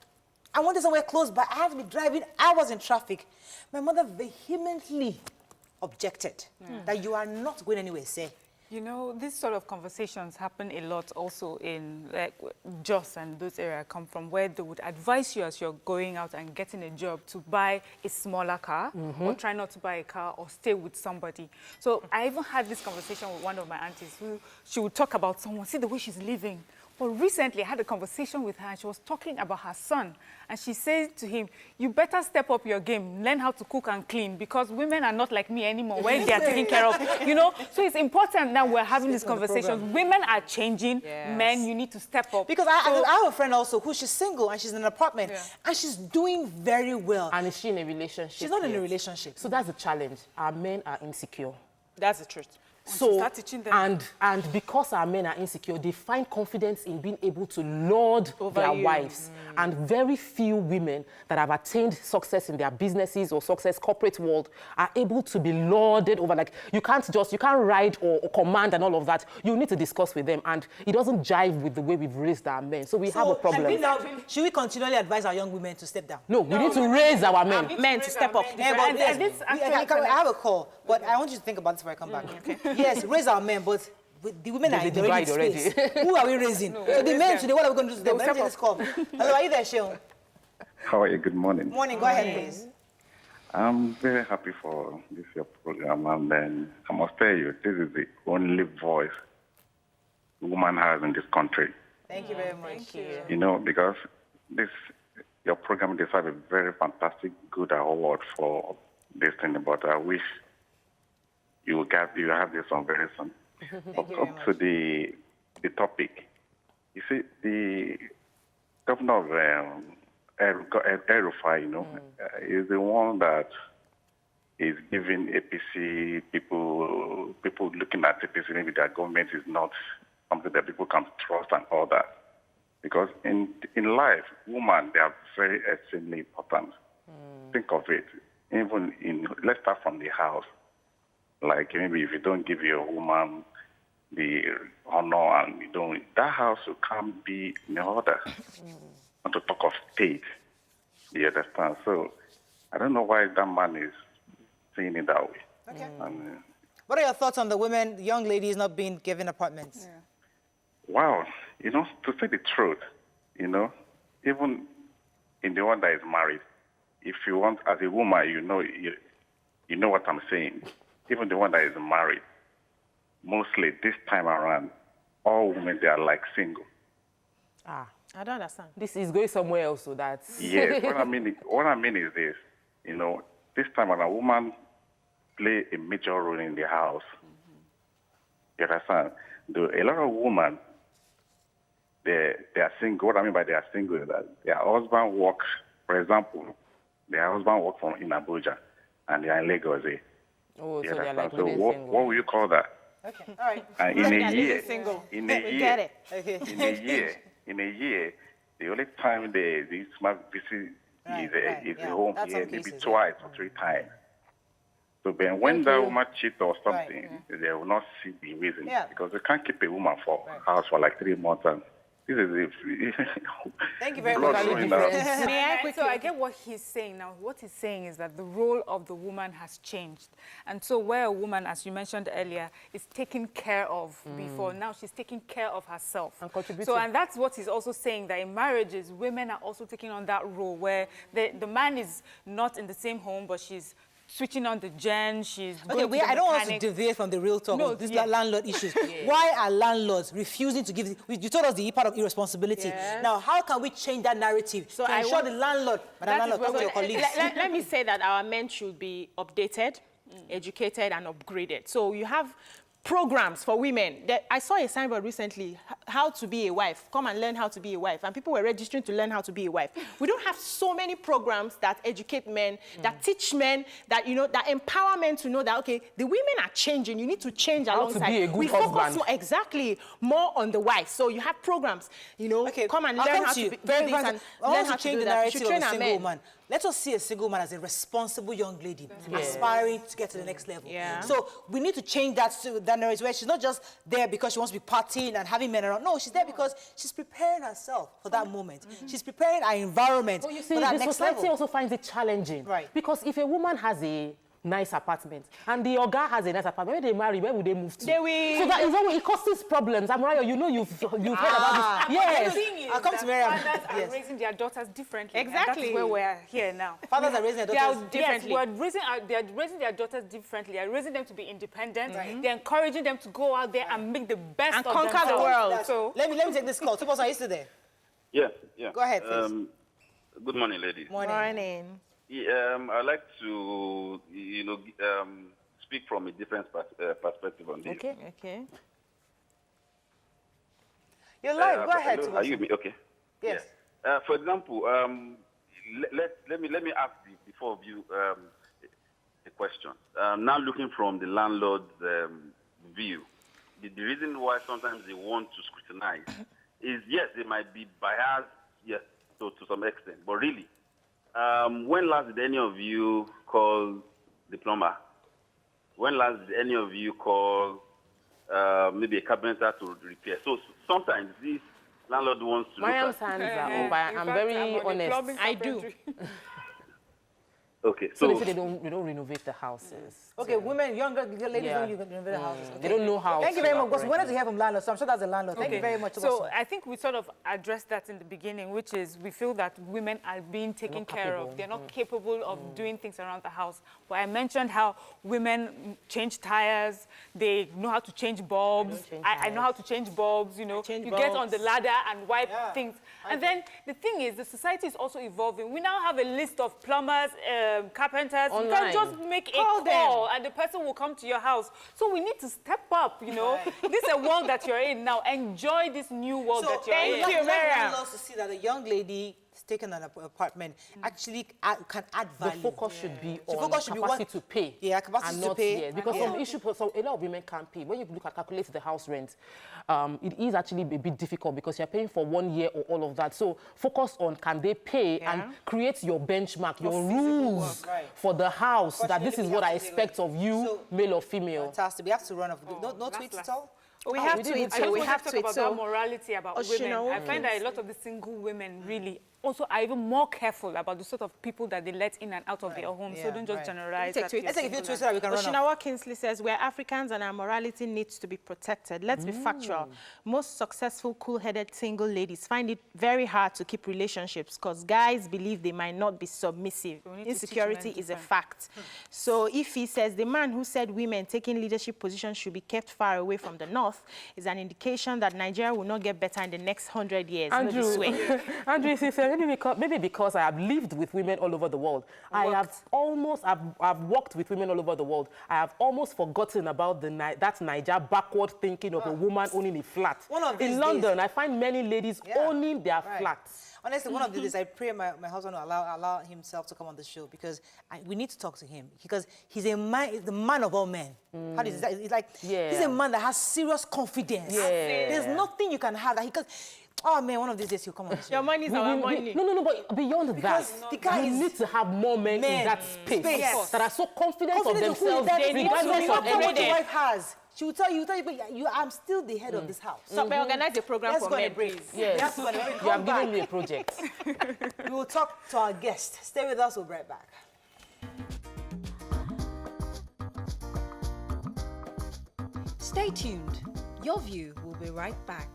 I wanted somewhere close, but I had to be driving hours in traffic. My mother vehemently objected that you are not going anywhere, say. These sort of conversations happen a lot also in Jos and those areas I come from, where they would advise you as you're going out and getting a job to buy a smaller car or try not to buy a car or stay with somebody. So I even had this conversation with one of my aunties who she would talk about someone, see the way she's living. But recently I had a conversation with her and she was talking about her son. And she said to him, you better step up your game, learn how to cook and clean because women are not like me anymore, where they are taken care of, So it's important that we're having these conversations. Women are changing, men, you need to step up. Because I have a friend also who she's single and she's in an apartment and she's doing very well. And is she in a relationship? She's not in a relationship. So that's the challenge. Our men are insecure. That's the truth. So, and because our men are insecure, they find confidence in being able to lord over their wives. And very few women that have attained success in their businesses or success corporate world are able to be lorded over. Like, you can't ride or command and all of that. You need to discuss with them. And it doesn't jive with the way we've raised our men. So we have a problem. Should we continually advise our young women to step down? No, we need to raise our men. Men to step up. I have a call, but I want you to think about this before I come back. Okay. Yes, raise our men, but the women are in the already. Who are we raising? So the men today, what are we going to do to them? Let me take this call. Hello, are you there, Sheon? How are you? Good morning. Morning, go ahead, please. I'm very happy for this your program, and then I must tell you, this is the only voice woman has in this country. Thank you very much. Thank you. Because your program deserves a very fantastic, good award for this thing, but I wish you have this on very soon. Up to the topic. You see, the governor of El-Rufai, is the one that is giving APC people looking at APC, maybe their government is not something that people can trust and all that. Because in life, women, they are very extremely important. Think of it. Even let's start from the house. Like maybe if you don't give your woman the honor and that house can't be in order. Not to talk of state. You understand? So I don't know why that man is seeing it that way. Okay. What are your thoughts on the young ladies not being given apartments? Yeah. Wow. To say the truth, even in the one that is married, if you want, as a woman, you know what I'm saying. Even the one that is married, mostly this time around, all women, they are like single. I don't understand. This is going somewhere else, so that's... Yes, what I mean is this, this time around, a woman play a major role in the house. You understand? A lot of women, they are single. What I mean by they are single is that their husband works, for example, their husband works in Abuja, and they are in Lagos. Oh, so they're like so what will you call that? Okay, all right. In a At least year, single. in a We year, get it. Okay. in a year, the only time the smart visit Right, is yeah. a home That's here, some maybe cases, twice or 3 times. So then when that woman cheats or something, they will not see the reason. Yeah. Because they can't keep a woman for house for like 3 months. And this is Thank you very blood much. flowing out. So I get what he's saying now. What he's saying is that the role of the woman has changed. And so where a woman, as you mentioned earlier, is taken care of before, now she's taking care of herself. And contributing. So, and that's what he's also saying, that in marriages, women are also taking on that role where the man is not in the same home, but she's switching on the gen, she's going to the I don't want to mechanic. deviate from the real talk No, of these yeah. landlord issues. Why are landlords refusing to give? You told us the part of irresponsibility. Yes. Now, how can we change that narrative So to I ensure want- the landlord, Madam That is Landlord, talk to your where- colleagues? Let me say that our men should be updated, educated, and upgraded. So you have programs for women. I saw a signboard recently, how to be a wife. Come and learn how to be a wife. And people were registering to learn how to be a wife. We don't have so many programs that educate men, that teach men, that, you know, that empower men to know that, okay, the women are changing. You need to change How to alongside. be a good we focus husband. more, exactly, more on the wife. So you have programs, you know, come and I'll learn come how to to you. be, do Very this fast. and I learn want how to to change do the that. You narrative should of train a our single men. woman. Let us see a single woman as a responsible young lady, aspiring to get to the next level. Yeah. So we need to change that narrative where she's not just there because she wants to be partying and having men around. No, she's there because she's preparing herself for that moment. She's preparing her environment But you see, for that the next society level. also finds it challenging. Right. Because if a woman has a nice apartment and the guy has a nice apartment, when they marry, where would they move to? They will- So that is always, it causes problems. Amarayo, you know you've heard about this. Yes. The thing is I'll come that to Miriam. fathers are Yes. raising their daughters differently. and Exactly. That is where we're here now. Fathers are raising their They are daughters differently. Yes, they are raising their daughters differently. They are raising them to be independent. They're encouraging them to go out there and make the best And of conquer the themselves. world. So Let me take this call. Two are you still there? Yeah. Go ahead, please. Good morning, ladies. Morning. I'd like to, speak from a different perspective on this. Okay. You're live. Go ahead. Hello, are you with me? Okay. Yes. Yeah. For example, let me ask the four of you a question. Now looking from the landlord's view, the reason why sometimes they want to scrutinize is, yes, they might be biased, yes, to some extent, but really, when last did any of you call the plumber? When last did any of you call maybe a carpenter to repair? So sometimes this landlord wants to Mariam's look at... hands are In up. I'm fact, very I'm on the honest. plumbing I do. carpentry. Okay, So so... they say they don't renovate the houses. Okay, women, younger ladies Yeah. don't renovate the houses. They don't know how. Thank you to very much. Because operate we wanted it. to hear from landlords, so I'm sure that's a landlord. Thank you very much. So I think we sort of addressed that in the beginning, which is we feel that women are being taken not care capable. of. They're not capable of doing things around the house. But I mentioned how women change tires, they know how to change bulbs. I know how to change bulbs, you know. Change You get on bulbs. the ladder and wipe things. And then the thing is, the society is also evolving. We now have a list of plumbers, carpenters. You Online. can just make a Call call them. and the person will come to your house. So we need to step up, you know. This is a world that you're in now. Enjoy this new world that you're in. thank you, Miriam. landlords to see that a young lady taking an apartment actually can add The value. focus should be The on focus should be capacity what- to pay. Yeah, capacity and to not pay. here. Because some issue, so a lot of women can't pay. When you look at calculate the house rent, it is actually a bit difficult because you're paying for 1 year or all of that. So focus on can they pay and create your benchmark, your rules for the house that this is what I expect of you, male or female. Fantastic. We have to run off. No last, tweets last. at all? We have I to eat, just so we want have to to talk eat. about So that morality about Oshino, women. I find that a lot of the single women really also are even more careful about the sort of people that they let in and out of their homes. So Yeah, don't just right. generalize. Let's take that Let's take a few you're tweets so that we can run off. Oshinawa Kingsley says, we're Africans and our morality needs to be protected. Let's be factual. Most successful, cool-headed single ladies find it very hard to keep relationships because guys believe they might not be submissive. we need to teach Insecurity men is a different. fact. So if he says the man who said women taking leadership positions should be kept far away from the north is an indication that Nigeria will not get better in the next 100 years. No be Andrew, swear. Andrew, if a maybe because I have lived with women all over the world. I've worked with women all over the world. I have almost forgotten about that Niger backward thinking of a woman owning a flat. In London, I find many ladies owning their flats. Honestly, one of these days, I pray my husband will allow himself to come on the show because we need to talk to him because he's a man, the man of all men. How does that? It's like he's a man that has serious confidence. There's nothing you can have that he can. Oh man, one of these days he'll come on the show. Your money is our money. No, but beyond that, you need to have more men in that space that are so confident of themselves, regardless of what your wife has. She will tell you, I'm still the head of this house. So we organize a program for men, please. Yes, you have given me a project. We will talk to our guest. Stay with us, we'll be right back. Stay tuned. Your View will be right back.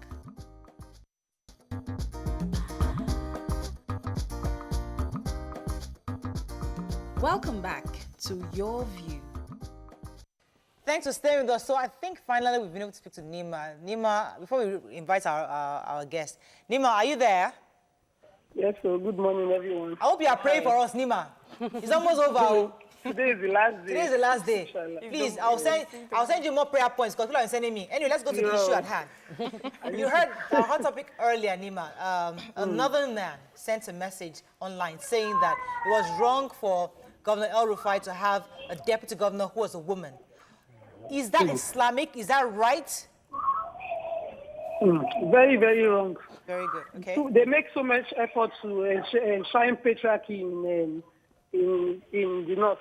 Welcome back to Your View. Thanks for staying with us. So I think finally we've been able to speak to Nima. Nima, before we invite our guest, Nima, are you there? Yes, so good morning, everyone. I hope you are praying for us, Nima. It's almost over. Today is the last day. Today is the last day. Please, I'll send you more prayer points because people are sending me. Anyway, let's go to the issue at hand. You heard our hot topic earlier, Nima. A northern man sent a message online saying that it was wrong for Governor El Rufai to have a deputy governor who was a woman. Is that Islamic? Is that right? Very, very wrong. Very good. Okay. So they make so much effort to enshrine patriarchy in the north,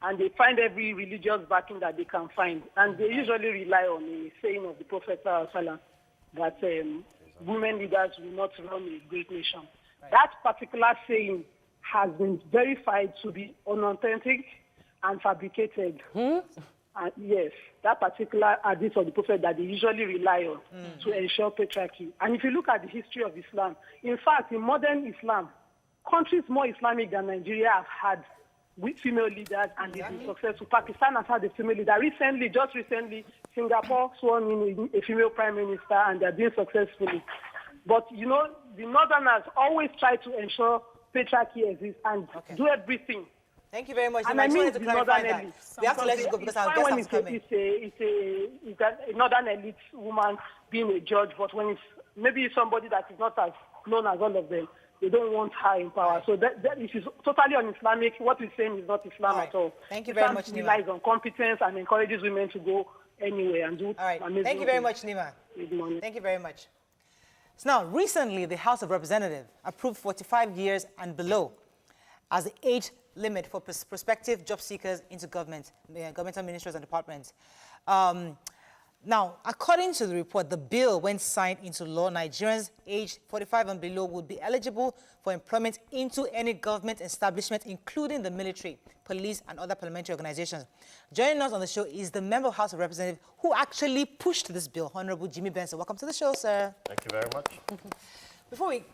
and they find every religious backing that they can find, and they usually rely on a saying of the Prophet ﷺ that women leaders will not run a great nation. Right. That particular saying has been verified to be unauthentic and fabricated. Yes, that particular hadith of the Prophet that they usually rely on to ensure patriarchy. And if you look at the history of Islam, in fact, in modern Islam, countries more Islamic than Nigeria have had with female leaders and they've been successful. Pakistan has had a female leader. Just recently, Singapore sworn in a female prime minister and they're doing successfully. But, you know, the Northerners always try to ensure patriarchy exists and do everything. Thank you very much. And I mean to clarify that. We have to let you go because our guest is coming. It's a northern elite woman being a judge, but when it's maybe somebody that is not as known as all of them, they don't want her in power. So that is totally un-Islamic. What we're saying is not Islam at all. Thank you very much, Nima. It relies on competence and encourages women to go anywhere and do amazing Thank you very much, Nima. Good morning. Thank you very much. So now, recently, the House of Representatives approved 45 years and below as the age limit for prospective job seekers into governmental ministries and departments. Now, according to the report, the bill, when signed into law, Nigerians aged 45 and below would be eligible for employment into any government establishment, including the military, police, and other parliamentary organizations. Joining us on the show is the member of House of Representatives who actually pushed this bill, Honorable Jimmy Benson. Welcome to the show, sir. Thank you very much. Before we...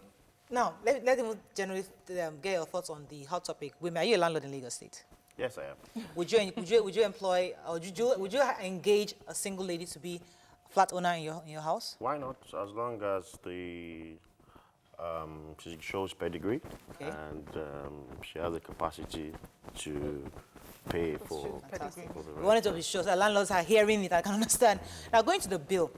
Now, let him generally get your thoughts on the hot topic. Women, are you a landlord in Lagos State? Yes, I am. Would you employ, or would you engage a single lady to be a flat owner in your house? Why not? As long as she shows pedigree and she has the capacity to pay for the rent. We wanted to be sure that landlords are hearing it. I can understand. Now, going to the bill,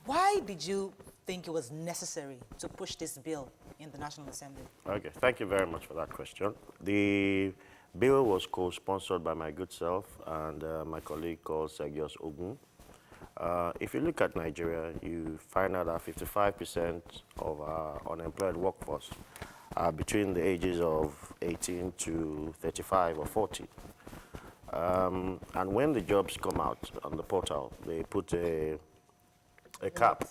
why did you think it was necessary to push this bill in the National Assembly? Okay, thank you very much for that question. The bill was co-sponsored by my good self and my colleague called Sergius Ogun. If you look at Nigeria, you find out that 55% of our unemployed workforce are between the ages of 18 to 35 or 40. And when the jobs come out on the portal, they put a cap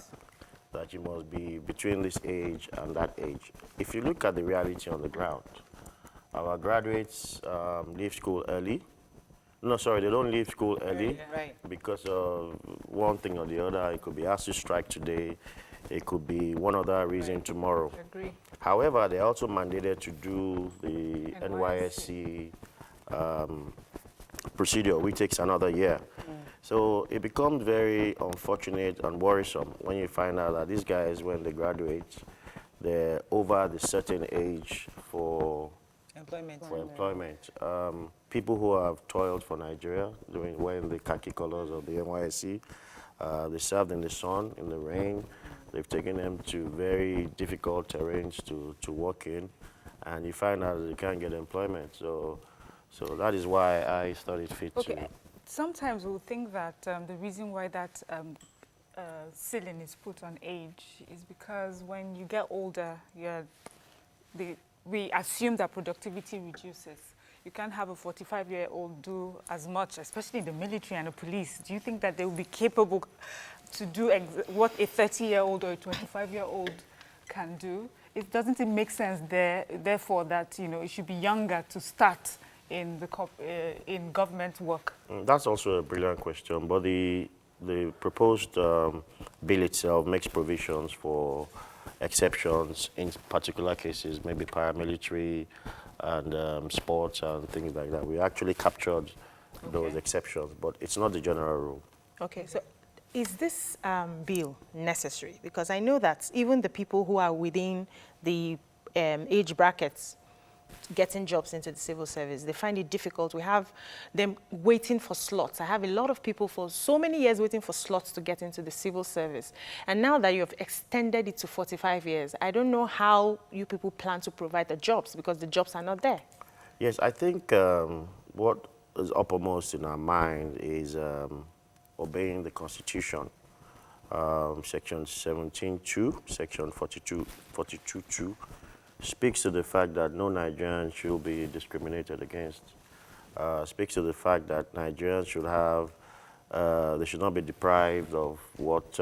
that you must be between this age and that age. If you look at the reality on the ground, our graduates leave school early. No, sorry, they don't leave school early because of one thing or the other. It could be asked to strike today. It could be one other reason tomorrow. Agree. However, they're also mandated to do the NYSC procedure, which takes another year. So it becomes very unfortunate and worrisome when you find out that these guys, when they graduate, they're over the certain age for Employment. People who have toiled for Nigeria, wearing the khaki colors of the NYSC, they served in the sun, in the rain. They've taken them to very difficult terrains to work in, and you find out that they can't get employment. So that is why I studied fit to. Sometimes we'll think that the reason why that ceiling is put on age is because when you get older, we assume that productivity reduces. You can't have a 45-year-old do as much, especially in the military and the police. Do you think that they will be capable to do what a 30-year-old or a 25-year-old can do? Doesn't it make sense therefore that it should be younger to start in government work? That's also a brilliant question, but the proposed bill itself makes provisions for exceptions in particular cases, maybe paramilitary and sports and things like that. We actually captured those exceptions, but it's not the general rule. Okay, so is this bill necessary? Because I know that even the people who are within the age brackets getting jobs into the civil service, they find it difficult. We have them waiting for slots. I have a lot of people for so many years waiting for slots to get into the civil service. And now that you have extended it to 45 years, I don't know how you people plan to provide the jobs because the jobs are not there. Yes, I think what is uppermost in our mind is obeying the Constitution. Section 17.2, Section 42.2 speaks to the fact that no Nigerian should be discriminated against. Speaks to the fact that Nigerians should have, they should not be deprived of what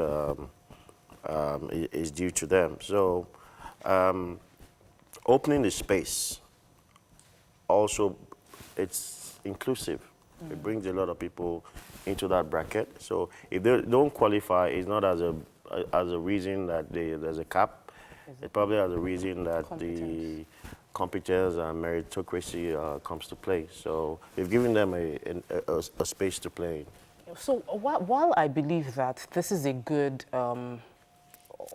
is due to them. So opening the space also, it's inclusive. It brings a lot of people into that bracket. So if they don't qualify, it's not as a reason that there's a cap. It probably has a reason that the competence and meritocracy comes to play. So we've given them a space to play in. So while I believe that this is a good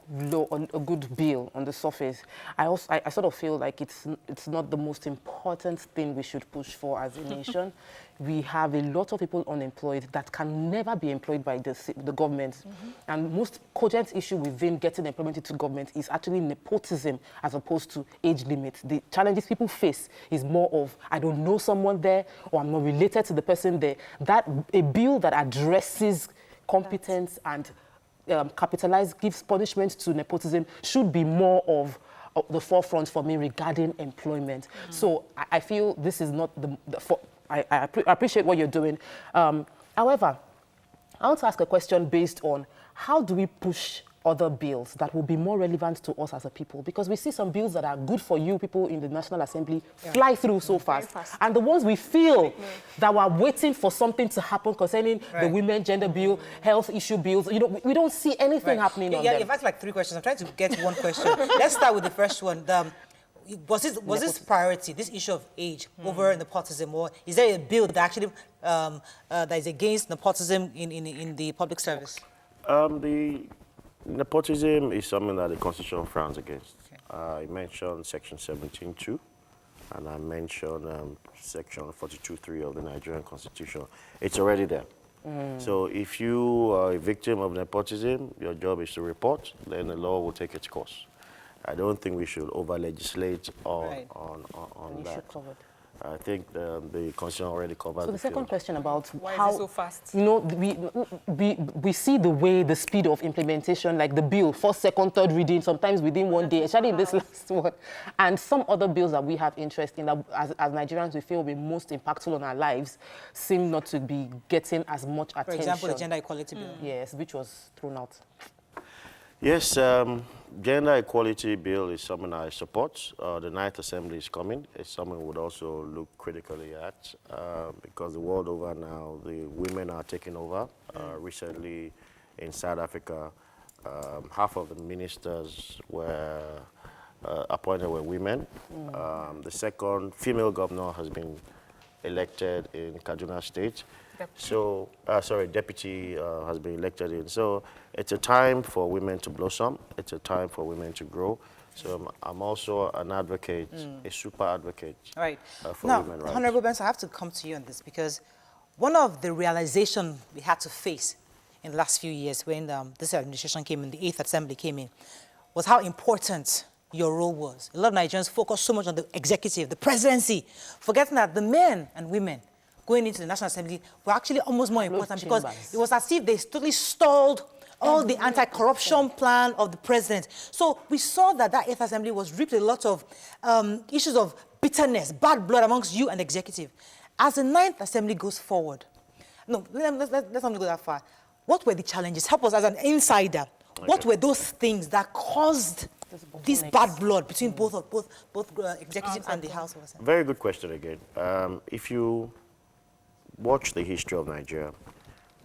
a good bill on the surface, I sort of feel like it's not the most important thing we should push for as a nation. We have a lot of people unemployed that can never be employed by the government. And most cogent issue within getting employment into government is actually nepotism as opposed to age limit. The challenges people face is more of, I don't know someone there or I'm not related to the person there. A bill that addresses competence and gives punishment to nepotism should be more of the forefront for me regarding employment. So I feel this is not I appreciate what you're doing. However, I want to ask a question based on how do we push other bills that will be more relevant to us as a people? Because we see some bills that are good for you people in the National Assembly fly through so fast. And the ones we feel that we're waiting for something to happen concerning the women gender bill, health issue bills, we don't see anything happening on them. You've asked like 3 questions. I'm trying to get one question. Let's start with the first one. Was this priority, this issue of age, over nepotism, or is there a bill that actually that is against nepotism in the public service? The nepotism is something that the Constitution frowns against. I mentioned Section 17.2, and I mentioned Section 42.3 of the Nigerian Constitution. It's already there. So if you are a victim of nepotism, your job is to report, then the law will take its course. I don't think we should over-legislate on that. I think the Constitution already covered. So the second question about why how is it so fast? We see the speed of implementation, like the bill, first, second, third reading, sometimes within one day, especially in this last one, and some other bills that we have interest in that as Nigerians we feel will be most impactful on our lives seem not to be getting as much attention. For example, the gender equality bill. Yes, which was thrown out. Yes, gender equality bill is something I support. The 9th Assembly is coming. It's something we would also look critically at because the world over now, the women are taking over. Recently in South Africa, half of the ministers were appointed were women. The second female governor has been elected in Kaduna State. So, deputy has been elected in. So it's a time for women to blossom. It's a time for women to grow. So I'm also an advocate, a super advocate Right. for Now, women rights. Honorable Benson, I have to come to you on this because one of the realization we had to face in the last few years when this administration came in, the 8th Assembly came in, was how important your role was. A lot of Nigerians focus so much on the executive, the presidency, forgetting that the men and women going into the National Assembly were actually almost more important because it was as if they totally stalled all the anti-corruption plan of the president. So we saw that that 8th Assembly was reaped a lot of issues of bitterness, bad blood amongst you and the executive. As the 9th Assembly goes forward, no, let's not go that far. What were the challenges? Help us as an insider. Okay. What were those things that caused this bad blood between both executive and the House of Assembly? Very good question again. If you watch the history of Nigeria,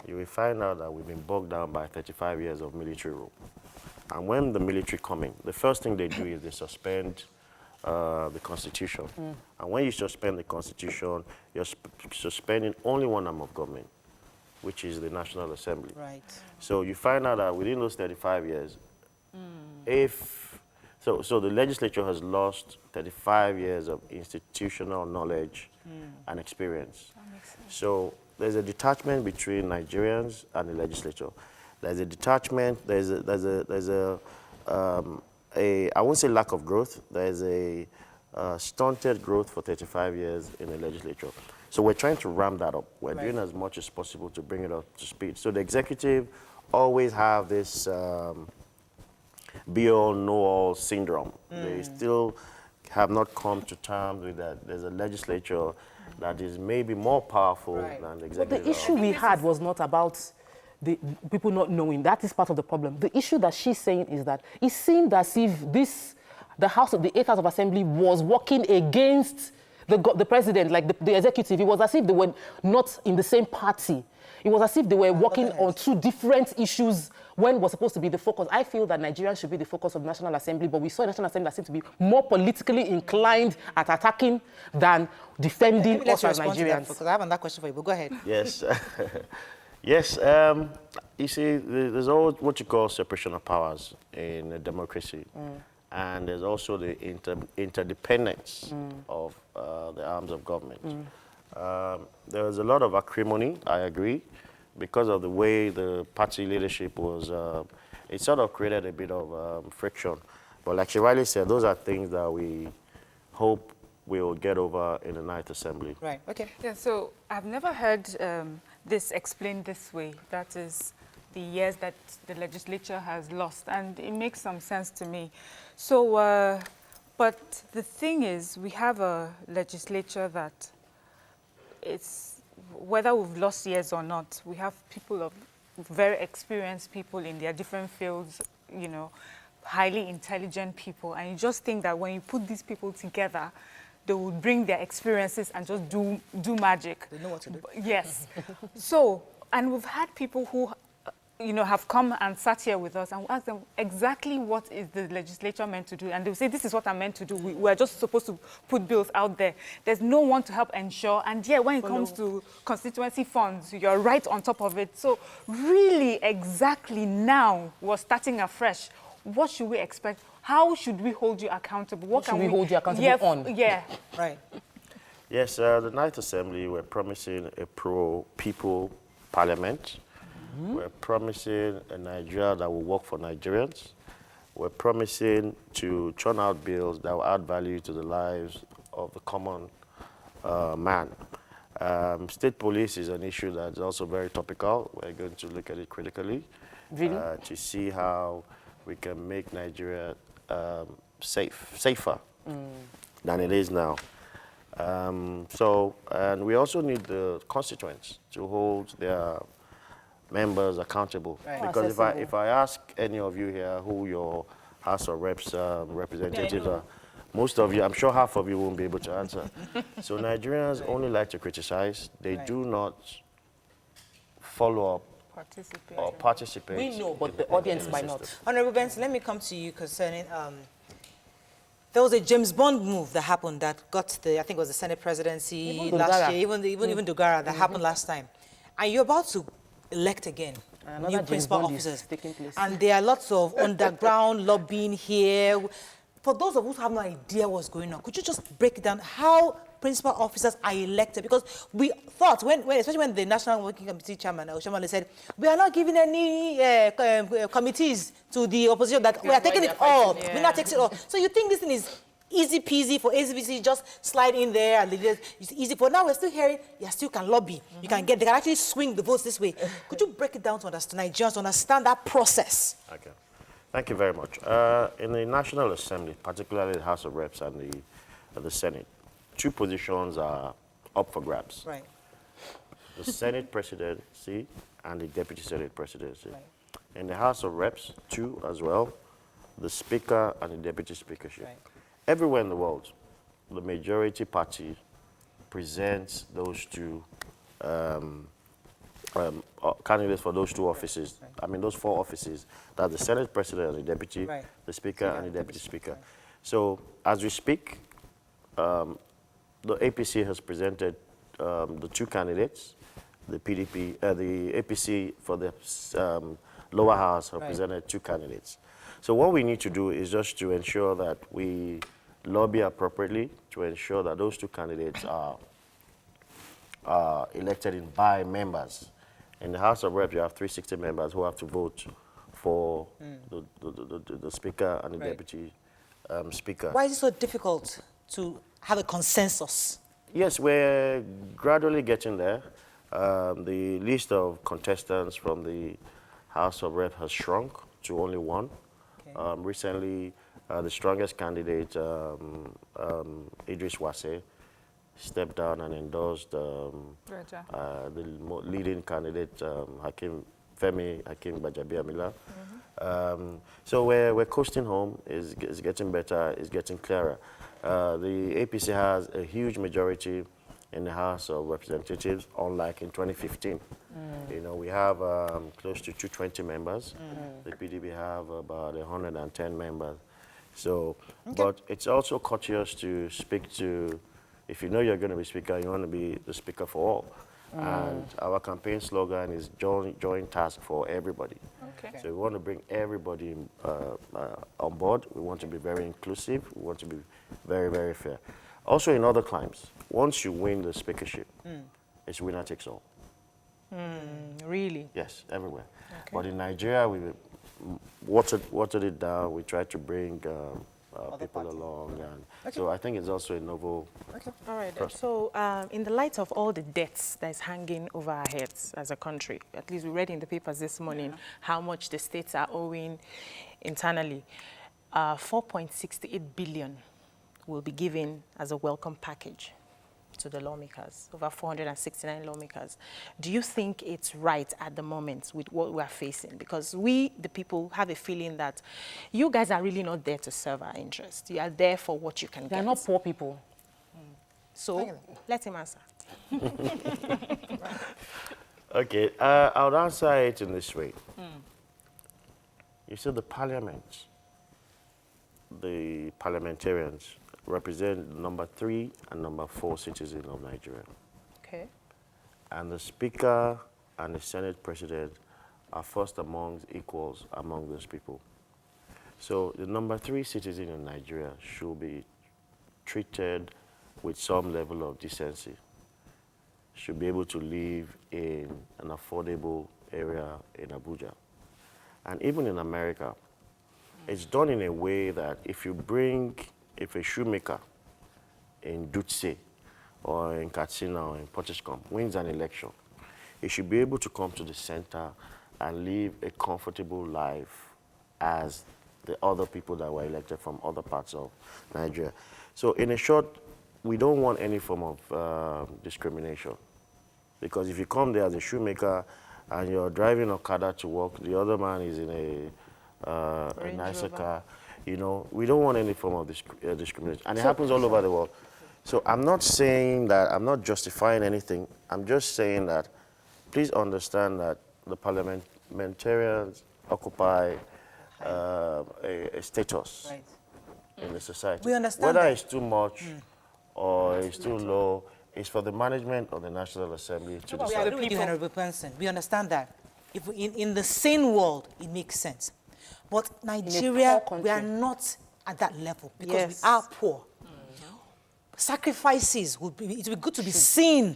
you will find out that we've been bogged down by 35 years of military rule. And when the military come in, the first thing they do is they suspend the Constitution. And when you suspend the Constitution, you're suspending only one arm of government, which is the National Assembly. Right. So you find out that within those 35 years, so the legislature has lost 35 years of institutional knowledge and experience. That makes sense. So there's a detachment between Nigerians and the legislature. There's a detachment, I won't say lack of growth, there's a stunted growth for 35 years in the legislature. So we're trying to ramp that up. We're doing as much as possible to bring it up to speed. So the executive always have this be-all, know-all syndrome. They still have not come to terms with that. There's a legislature that is maybe more powerful than the executive. But the issue we had was not about the people not knowing. That is part of the problem. The issue that she's saying is that it seemed as if the 8th House of Assembly was working against the president, like the executive. It was as if they were not in the same party. It was as if they were working on two different issues when was supposed to be the focus. I feel that Nigerians should be the focus of the National Assembly, but we saw a National Assembly that seemed to be more politically inclined at attacking than defending us as Nigerians. Because I have another question for you, but go ahead. Yes. Yes. You see, there's always what you call separation of powers in a democracy. And there's also the interdependence of the arms of government. There was a lot of acrimony, I agree, because of the way the party leadership was, it sort of created a bit of friction. But like she rightly said, those are things that we hope we will get over in the 9th Assembly. Right, okay. Yeah, so I've never heard this explained this way. That is the years that the legislature has lost, and it makes some sense to me. So, but the thing is, we have a legislature that it's, whether we've lost years or not, we have people of very experienced people in their different fields, you know, highly intelligent people, and you just think that when you put these people together, they will bring their experiences and just do magic. They know what to do. Yes. So, and we've had people who, you know, have come and sat here with us and we ask them exactly what is the legislature meant to do. And they'll say, this is what I'm meant to do. We're just supposed to put bills out there. There's no one to help ensure. And yeah, when it comes to constituency funds, you're right on top of it. So really, exactly now, we're starting afresh. What should we expect? How should we hold you accountable? What should we hold you accountable on? Yeah. Right. Yes, the 9th Assembly, we're promising a pro-people parliament. We're promising a Nigeria that will work for Nigerians. We're promising to churn out bills that will add value to the lives of the common man. State police is an issue that's also very topical. We're going to look at it critically. Really? To see how we can make Nigeria safer than it is now. And we also need the constituents to hold their members accountable. Right. Because if I ask any of you here who your House of Reps representatives are, most of you, I'm sure half of you won't be able to answer. So Nigerians only like to criticize. They do not follow up or participate. We know, but the audience might not. Honorable Benson, let me come to you concerning, there was a James Bond move that happened that got the, I think it was the Senate presidency last year, even Dogara that happened last time. And you're about to elect again new principal officers. And there are lots of underground lobbying here. for those of us who have no idea what's going on, could you just break down how principal officers are elected? Because we thought, especially when the National Working Committee chairman, Oshamale, said, we are not giving any committees to the opposition, that we are taking it all. We're not taking it all. So you think this thing is easy peasy for ACBC, just slide in there and it's easy. For now, we're still hearing, you still can lobby. You can they can actually swing the votes this way. Could you break it down to understand Nigerians, to understand that process? Okay. Thank you very much. In the National Assembly, particularly the House of Reps and the Senate, two positions are up for grabs. Right. The Senate presidency and the Deputy Senate presidency. Right. In the House of Reps, two as well, the Speaker and the Deputy Speakership. Right. Everywhere in the world, the majority party presents those two candidates for those two offices. Right. I mean, those four offices. That's the Senate President and the Deputy, right. the Speaker and the Deputy Speaker. Right. So, as we speak, the APC has presented the two candidates. The APC for the lower house have presented two candidates. So what we need to do is just to ensure that we lobby appropriately to ensure that those two candidates are elected by members. In the House of Reps, you have 360 members who have to vote for the Speaker and the Deputy Speaker. Why is it so difficult to have a consensus? Yes, we're gradually getting there. The list of contestants from the House of Reps has shrunk to only one. Okay. Recently, the strongest candidate, Idris Wase, stepped down and endorsed the leading candidate, Femi Hakim Bajabiamila. So we're coasting home. It's getting better. It's getting clearer. The APC has a huge majority in the House of Representatives, unlike in 2015. You know, we have close to 220 members. The PDP have about 110 members. So, but it's also courteous to speak to, if you know you're going to be speaker, you want to be the speaker for all. And our campaign slogan is joint task for everybody. Okay. So we want to bring everybody on board. We want to be very inclusive. We want to be very, very fair. Also in other climes, once you win the speakership, it's winner takes all. Really? Yes, everywhere. Okay. But in Nigeria, we watered it down. We tried to bring people along. And so I think it's also a novel All right. So in the light of all the debts that is hanging over our heads as a country, at least we read in the papers this morning how much the states are owing internally, 4.68 billion will be given as a welcome package to the lawmakers, over 469 lawmakers. Do you think it's right at the moment with what we are facing? Because we, the people, have a feeling that you guys are really not there to serve our interests. You are there for what you can get. They're not poor people. So, let him answer. Okay, I would answer it in this way. You see, the parliament, the parliamentarians, represent number 3 and number 4 citizens of Nigeria. Okay. And the Speaker and the Senate President are first amongst equals among those people. So the number 3 citizen in Nigeria should be treated with some level of decency, should be able to live in an affordable area in Abuja. And even in America, it's done in a way that if a shoemaker in Dutse or in Katsina or in Potchefstroom wins an election, he should be able to come to the center and live a comfortable life as the other people that were elected from other parts of Nigeria. So in a short, we don't want any form of discrimination. Because if you come there as a shoemaker and you're driving Okada to work, the other man is in a nicer car, you know, we don't want any form of discrimination. And it happens all over the world. So I'm not saying that, I'm not justifying anything. I'm just saying that please understand that the parliamentarians occupy a status in the society. We understand Whether that. it's too much or it's too low, it's for the management of the National Assembly to decide. We agree with you, Honorable Person. We understand that. If in the sane world, it makes sense. But Nigeria, we are not at that level because we are poor. Sacrifices it would be good to be seen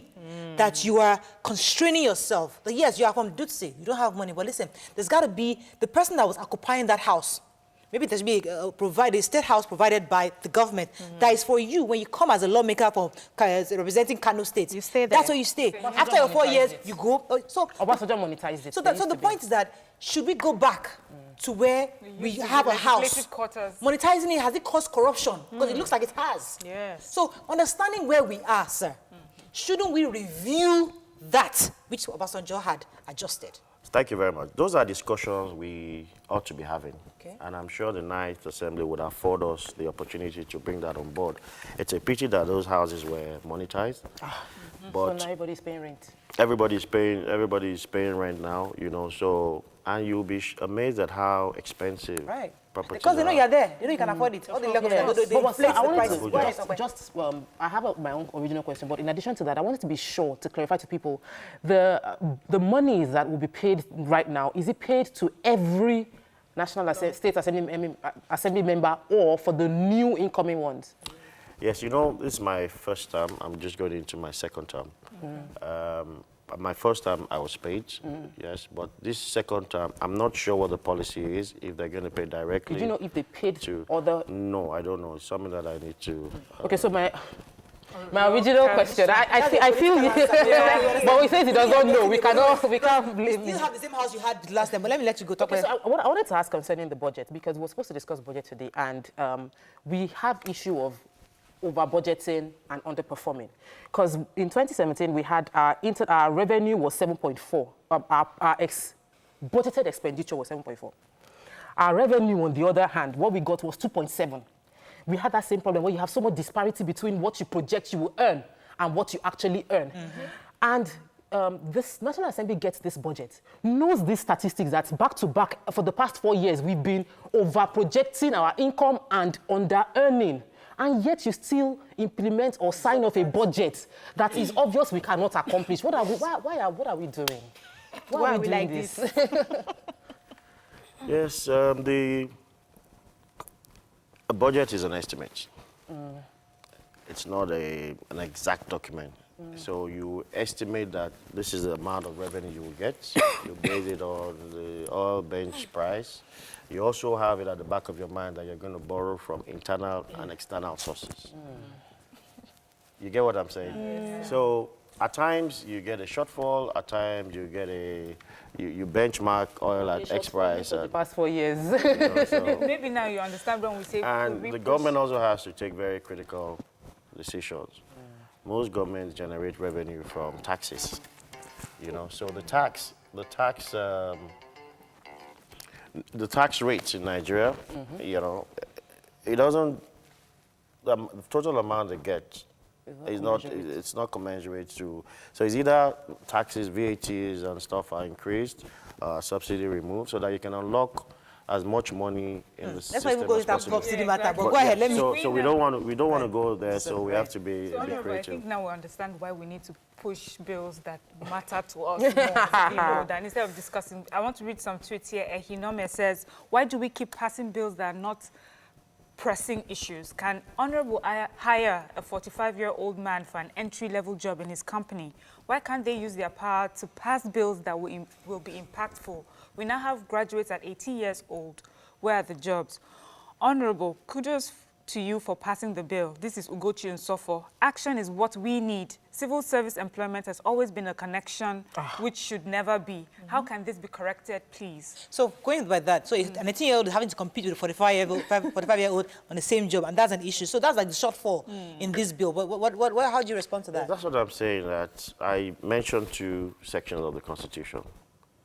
that you are constraining yourself. That yes, you are from Dutse, you don't have money, but listen, there's got to be the person that was occupying that house. Maybe there should be a state house provided by the government that is for you when you come as a lawmaker from representing Kano State. You stay there. That's where you stay. After your 4 years, you go. So Obasanjo monetized it. So the point is that should we go back to where we have a house? Monetizing it, has it caused corruption? Because it looks like it has. Yes. So understanding where we are, sir, shouldn't we review that which Obasanjo had adjusted? Thank you very much. Those are discussions we ought to be having. Okay. And I'm sure the Ninth Assembly would afford us the opportunity to bring that on board. It's a pity that those houses were monetized. But so now everybody's paying rent. Everybody's paying rent now, you know, so, and you'll be amazed at how expensive properties because they know you're there. They know you can afford it. All the levels, I have my own original question, but in addition to that, I wanted to be sure to clarify to people, the money that will be paid right now, is it paid to every National State Assembly member or for the new incoming ones? Yes, you know, this is my first term. I'm just going into my second term. My first term, I was paid, yes, but this second term, I'm not sure what the policy is, if they're going to pay directly. Did you know if they paid to other? No, I don't know. It's something that I need to... Okay, so my original question, I feel, but we say he doesn't know. We can't blame him. You still have the same house you had last time, but let me let you go talk. Okay, so I wanted to ask concerning the budget, because we're supposed to discuss budget today, and we have issue of over budgeting and underperforming. Because in 2017, we had our revenue was 7.4. Our budgeted expenditure was 7.4. Our revenue, on the other hand, what we got was 2.7. We had that same problem where you have so much disparity between what you project you will earn and what you actually earn. And this National Assembly gets this budget, knows these statistics that back to back for the past 4 years, we've been over projecting our income and under earning. And yet you still implement or sign off a budget that is obvious we cannot accomplish. What are we doing? Why are we doing like this? Yes, a budget is an estimate. It's not an exact document. So you estimate that this is the amount of revenue you will get. You base it on the oil bench price. You also have it at the back of your mind that you're going to borrow from internal and external sources. You get what I'm saying? So at times you get a shortfall. At times you get you benchmark oil at X price. For the past 4 years. You know, so maybe now you understand when we say. And the government also has to take very critical decisions. Most governments generate revenue from taxes. You know, so the tax rates in Nigeria, you know, it doesn't, the total amount they get it's not commensurate to, so it's either taxes, VATs and stuff are increased, subsidy removed, so that you can unlock as much money in the system as possible. That's why we go into subsidy matter, but go ahead, let me. So we don't want to go there, so we have to be a bit creative. I think now we understand why we need to push bills that matter to us more. Than instead of discussing, I want to read some tweets here. Ehinome says, why do we keep passing bills that are not pressing issues? Can Honorable hire a 45-year-old man for an entry-level job in his company? Why can't they use their power to pass bills that will be impactful? We now have graduates at 18 years old. Where are the jobs? Honorable, kudos to you for passing the bill. This is Ugochi Nsofo. Action is what we need. Civil service employment has always been a connection which should never be. How can this be corrected, please? So going by that, so an 18-year-old is having to compete with a 45-year-old on the same job, and that's an issue. So that's like the shortfall in this bill. But how do you respond to that? That's what I'm saying, that I mentioned 2 sections of the Constitution.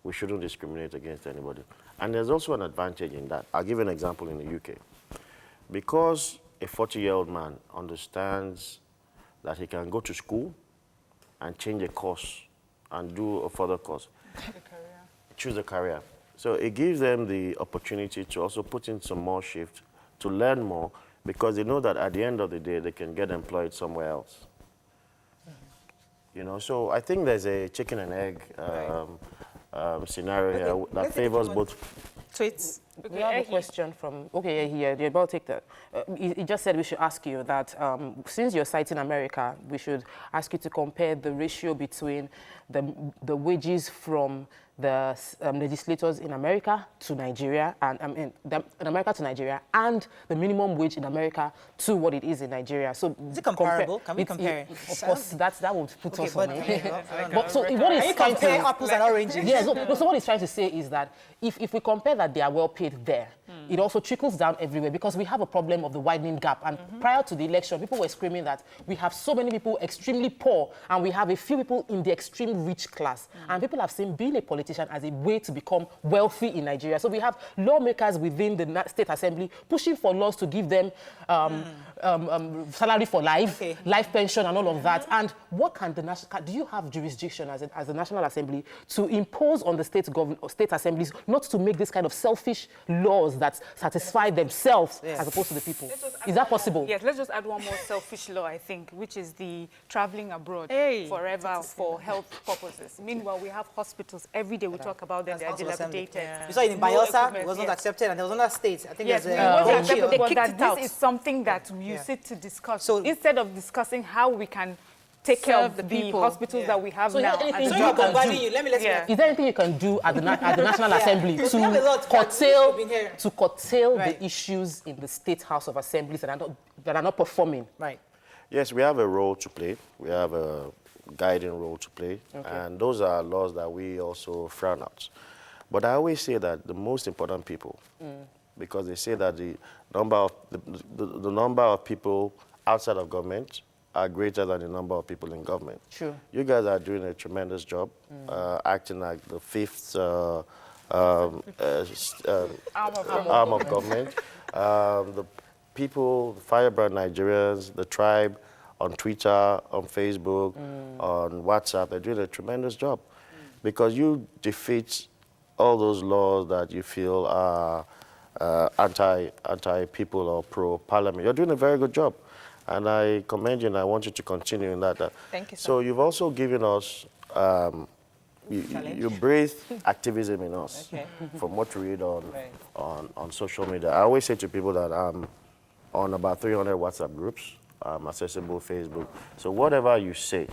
We shouldn't discriminate against anybody. And there's also an advantage in that. I'll give you an example in the UK. Because a 40-year-old man understands that he can go to school and change a course and do a further course. Choose a career. So it gives them the opportunity to also put in some more shift, to learn more, because they know that at the end of the day, they can get employed somewhere else. You know, so I think there's a chicken and egg scenario here that favors both. Tweets. We have a question from, you're about to take that. He just said we should ask you that since you're citing America, we should ask you to compare the ratio between the wages from the legislators in America to Nigeria, and in America to Nigeria, and the minimum wage in America to what it is in Nigeria. So is it comparable? Can we compare? Of course, that would put us on. But so what is compare apples and oranges? Yeah. So what he's trying to say is that if we compare that they are well paid there, it also trickles down everywhere, because we have a problem of the widening gap. And prior to the election, people were screaming that we have so many people extremely poor and we have a few people in the extreme rich class. And people have seen being a politician as a way to become wealthy in Nigeria. So we have lawmakers within the state assembly pushing for laws to give them salary for life, life pension and all of that. And what can the national, do you have jurisdiction as a National Assembly to impose on the state assemblies not to make this kind of selfish laws that satisfy themselves as opposed to the people? Is that possible? Yes, let's just add one more selfish law, I think, which is the traveling abroad forever for health purposes. Meanwhile, we have hospitals every day. We talk about them, they are dilapidated. You saw it in Bayelsa, it was not accepted, and there was another state. I think yes, there's this is something that you sit to discuss. So instead of discussing how we can take care of the hospitals that we have now. Is there anything you can do at the National Assembly to curtail the issues in the State House of Assemblies that are not performing? Right. Yes, we have a role to play. We have a guiding role to play, and those are laws that we also frown at. But I always say that the most important people, because they say that the number of people outside of government are greater than the number of people in government. True. You guys are doing a tremendous job, acting like the fifth arm of government. The people, the firebrand Nigerians, the tribe, on Twitter, on Facebook, on WhatsApp, they're doing a tremendous job. Because you defeat all those laws that you feel are anti-people or pro-parliament. You're doing a very good job. And I commend you, and I want you to continue in that. Thank you, sir. So you've also given us, you breathe activism in us, from what we read on social media. I always say to people that I'm on about 300 WhatsApp groups, accessible Facebook. So whatever you say,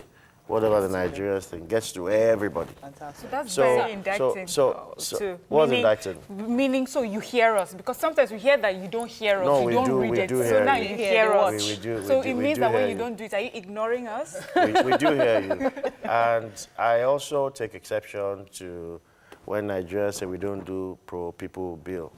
whatever the Nigerians think, gets to everybody. Fantastic. So that's very indicting. What's indicting? Meaning, so you hear us, because sometimes we hear that you don't hear us, no, you don't read it. So now you hear us. So it means that when you don't do it, are you ignoring us? We do hear you. And I also take exception to when Nigerians say we don't do pro-people bill.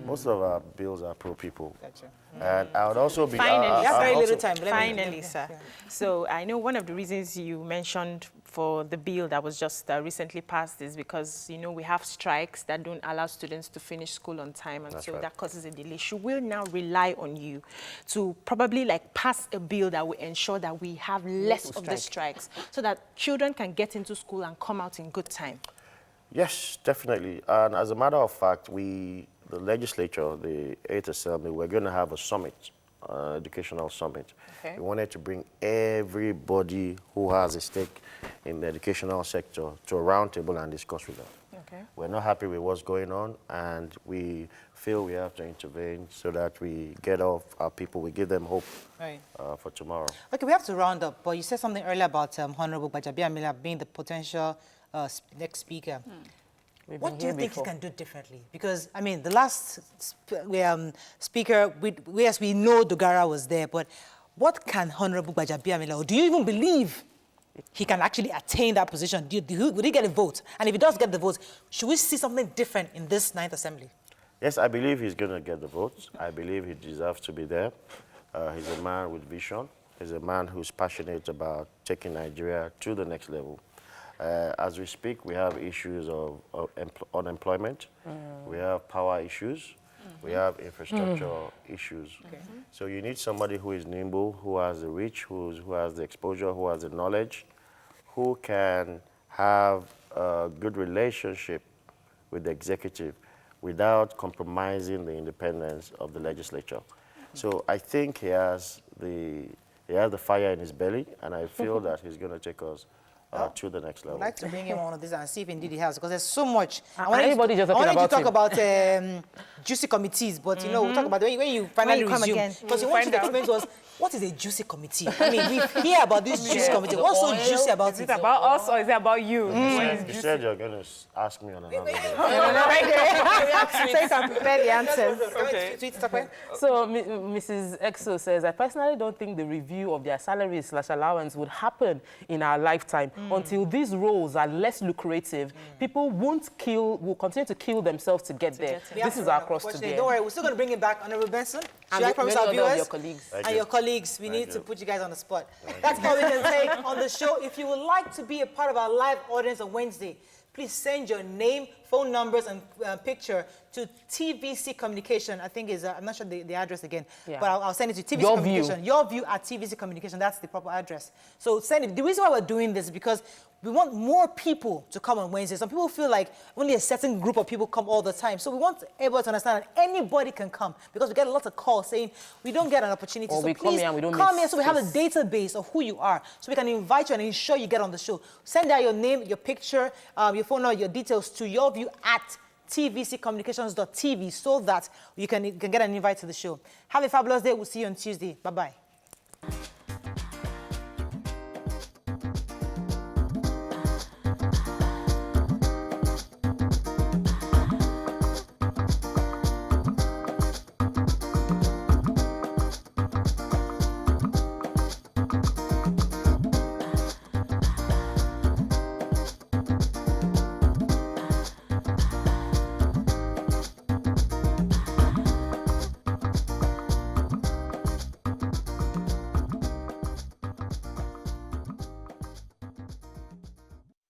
Most of our bills are pro-people. Gotcha. And I would also be... Finally, sir. Yeah. So I know one of the reasons you mentioned for the bill that was just recently passed is because, you know, we have strikes that don't allow students to finish school on time, and that causes a delay. Should we now rely on you to probably pass a bill that will ensure that we have less of the strikes so that children can get into school and come out in good time? Yes, definitely. And as a matter of fact, the legislature, the 8th Assembly, we're going to have a summit, educational summit. We wanted to bring everybody who has a stake in the educational sector to a round table and discuss with them. We're not happy with what's going on, and we feel we have to intervene so that we get off our people, we give them hope for tomorrow. Okay, we have to round up, but you said something earlier about Honorable Gbajabiamila being the potential next speaker. What do you think he can do differently? Because, I mean, the last speaker, yes, we know Dogara was there, but what can Honorable Gbajabiamila, or do you even believe he can actually attain that position? Would he get a vote? And if he does get the vote, should we see something different in this 9th Assembly? Yes, I believe he's going to get the votes. I believe he deserves to be there. He's a man with vision. He's a man who's passionate about taking Nigeria to the next level. As we speak, we have issues of unemployment. We have power issues. We have infrastructural issues. So you need somebody who is nimble, who has the reach, who has the exposure, who has the knowledge, who can have a good relationship with the executive without compromising the independence of the legislature. So I think he has the fire in his belly, and I feel that he's going to take us to the next level. I'd like to bring him on one of this and see if indeed he has, because there's so much. Everybody just talking I wanted about to talk him. about juicy committees, but you know, we'll talk about when you finally When you come resume. again, Because we'll you want you find to explain to us, what is a juicy committee? I mean, we hear about this juicy committee. What's so juicy about Is it? it about us or is it about you? You said you're going to ask me on another day. So you can prepare the answers. So, Mrs. Exo says, I personally don't think the review of their salaries/allowance would happen in our lifetime. Until these roles are less lucrative, people will continue to kill themselves to get there. This is our cross to bear. Don't worry, we're still going to bring it back, Honorable Benson. Should I promise our viewers and your colleagues, we need to put you guys on the spot. That's all we can say on the show. If you would like to be a part of our live audience on Wednesday, please send your name, phone numbers, and picture to TVC Communication. I think is, I'm not sure the address again, but I'll send it to TVC Communication. Your view at TVC Communication, that's the proper address. So send it. The reason why we're doing this is because we want more people to come on Wednesday. Some people feel like only a certain group of people come all the time. So we want everyone to understand that anybody can come, because we get a lot of calls saying we don't get an opportunity. Or so we please come here and we don't come make here so we have a space. database of who you are, so we can invite you and ensure you get on the show. Send out your name, your picture, your phone number, your details to yourview at tvccommunications.tv so that you can get an invite to the show. Have a fabulous day. We'll see you on Tuesday. Bye-bye.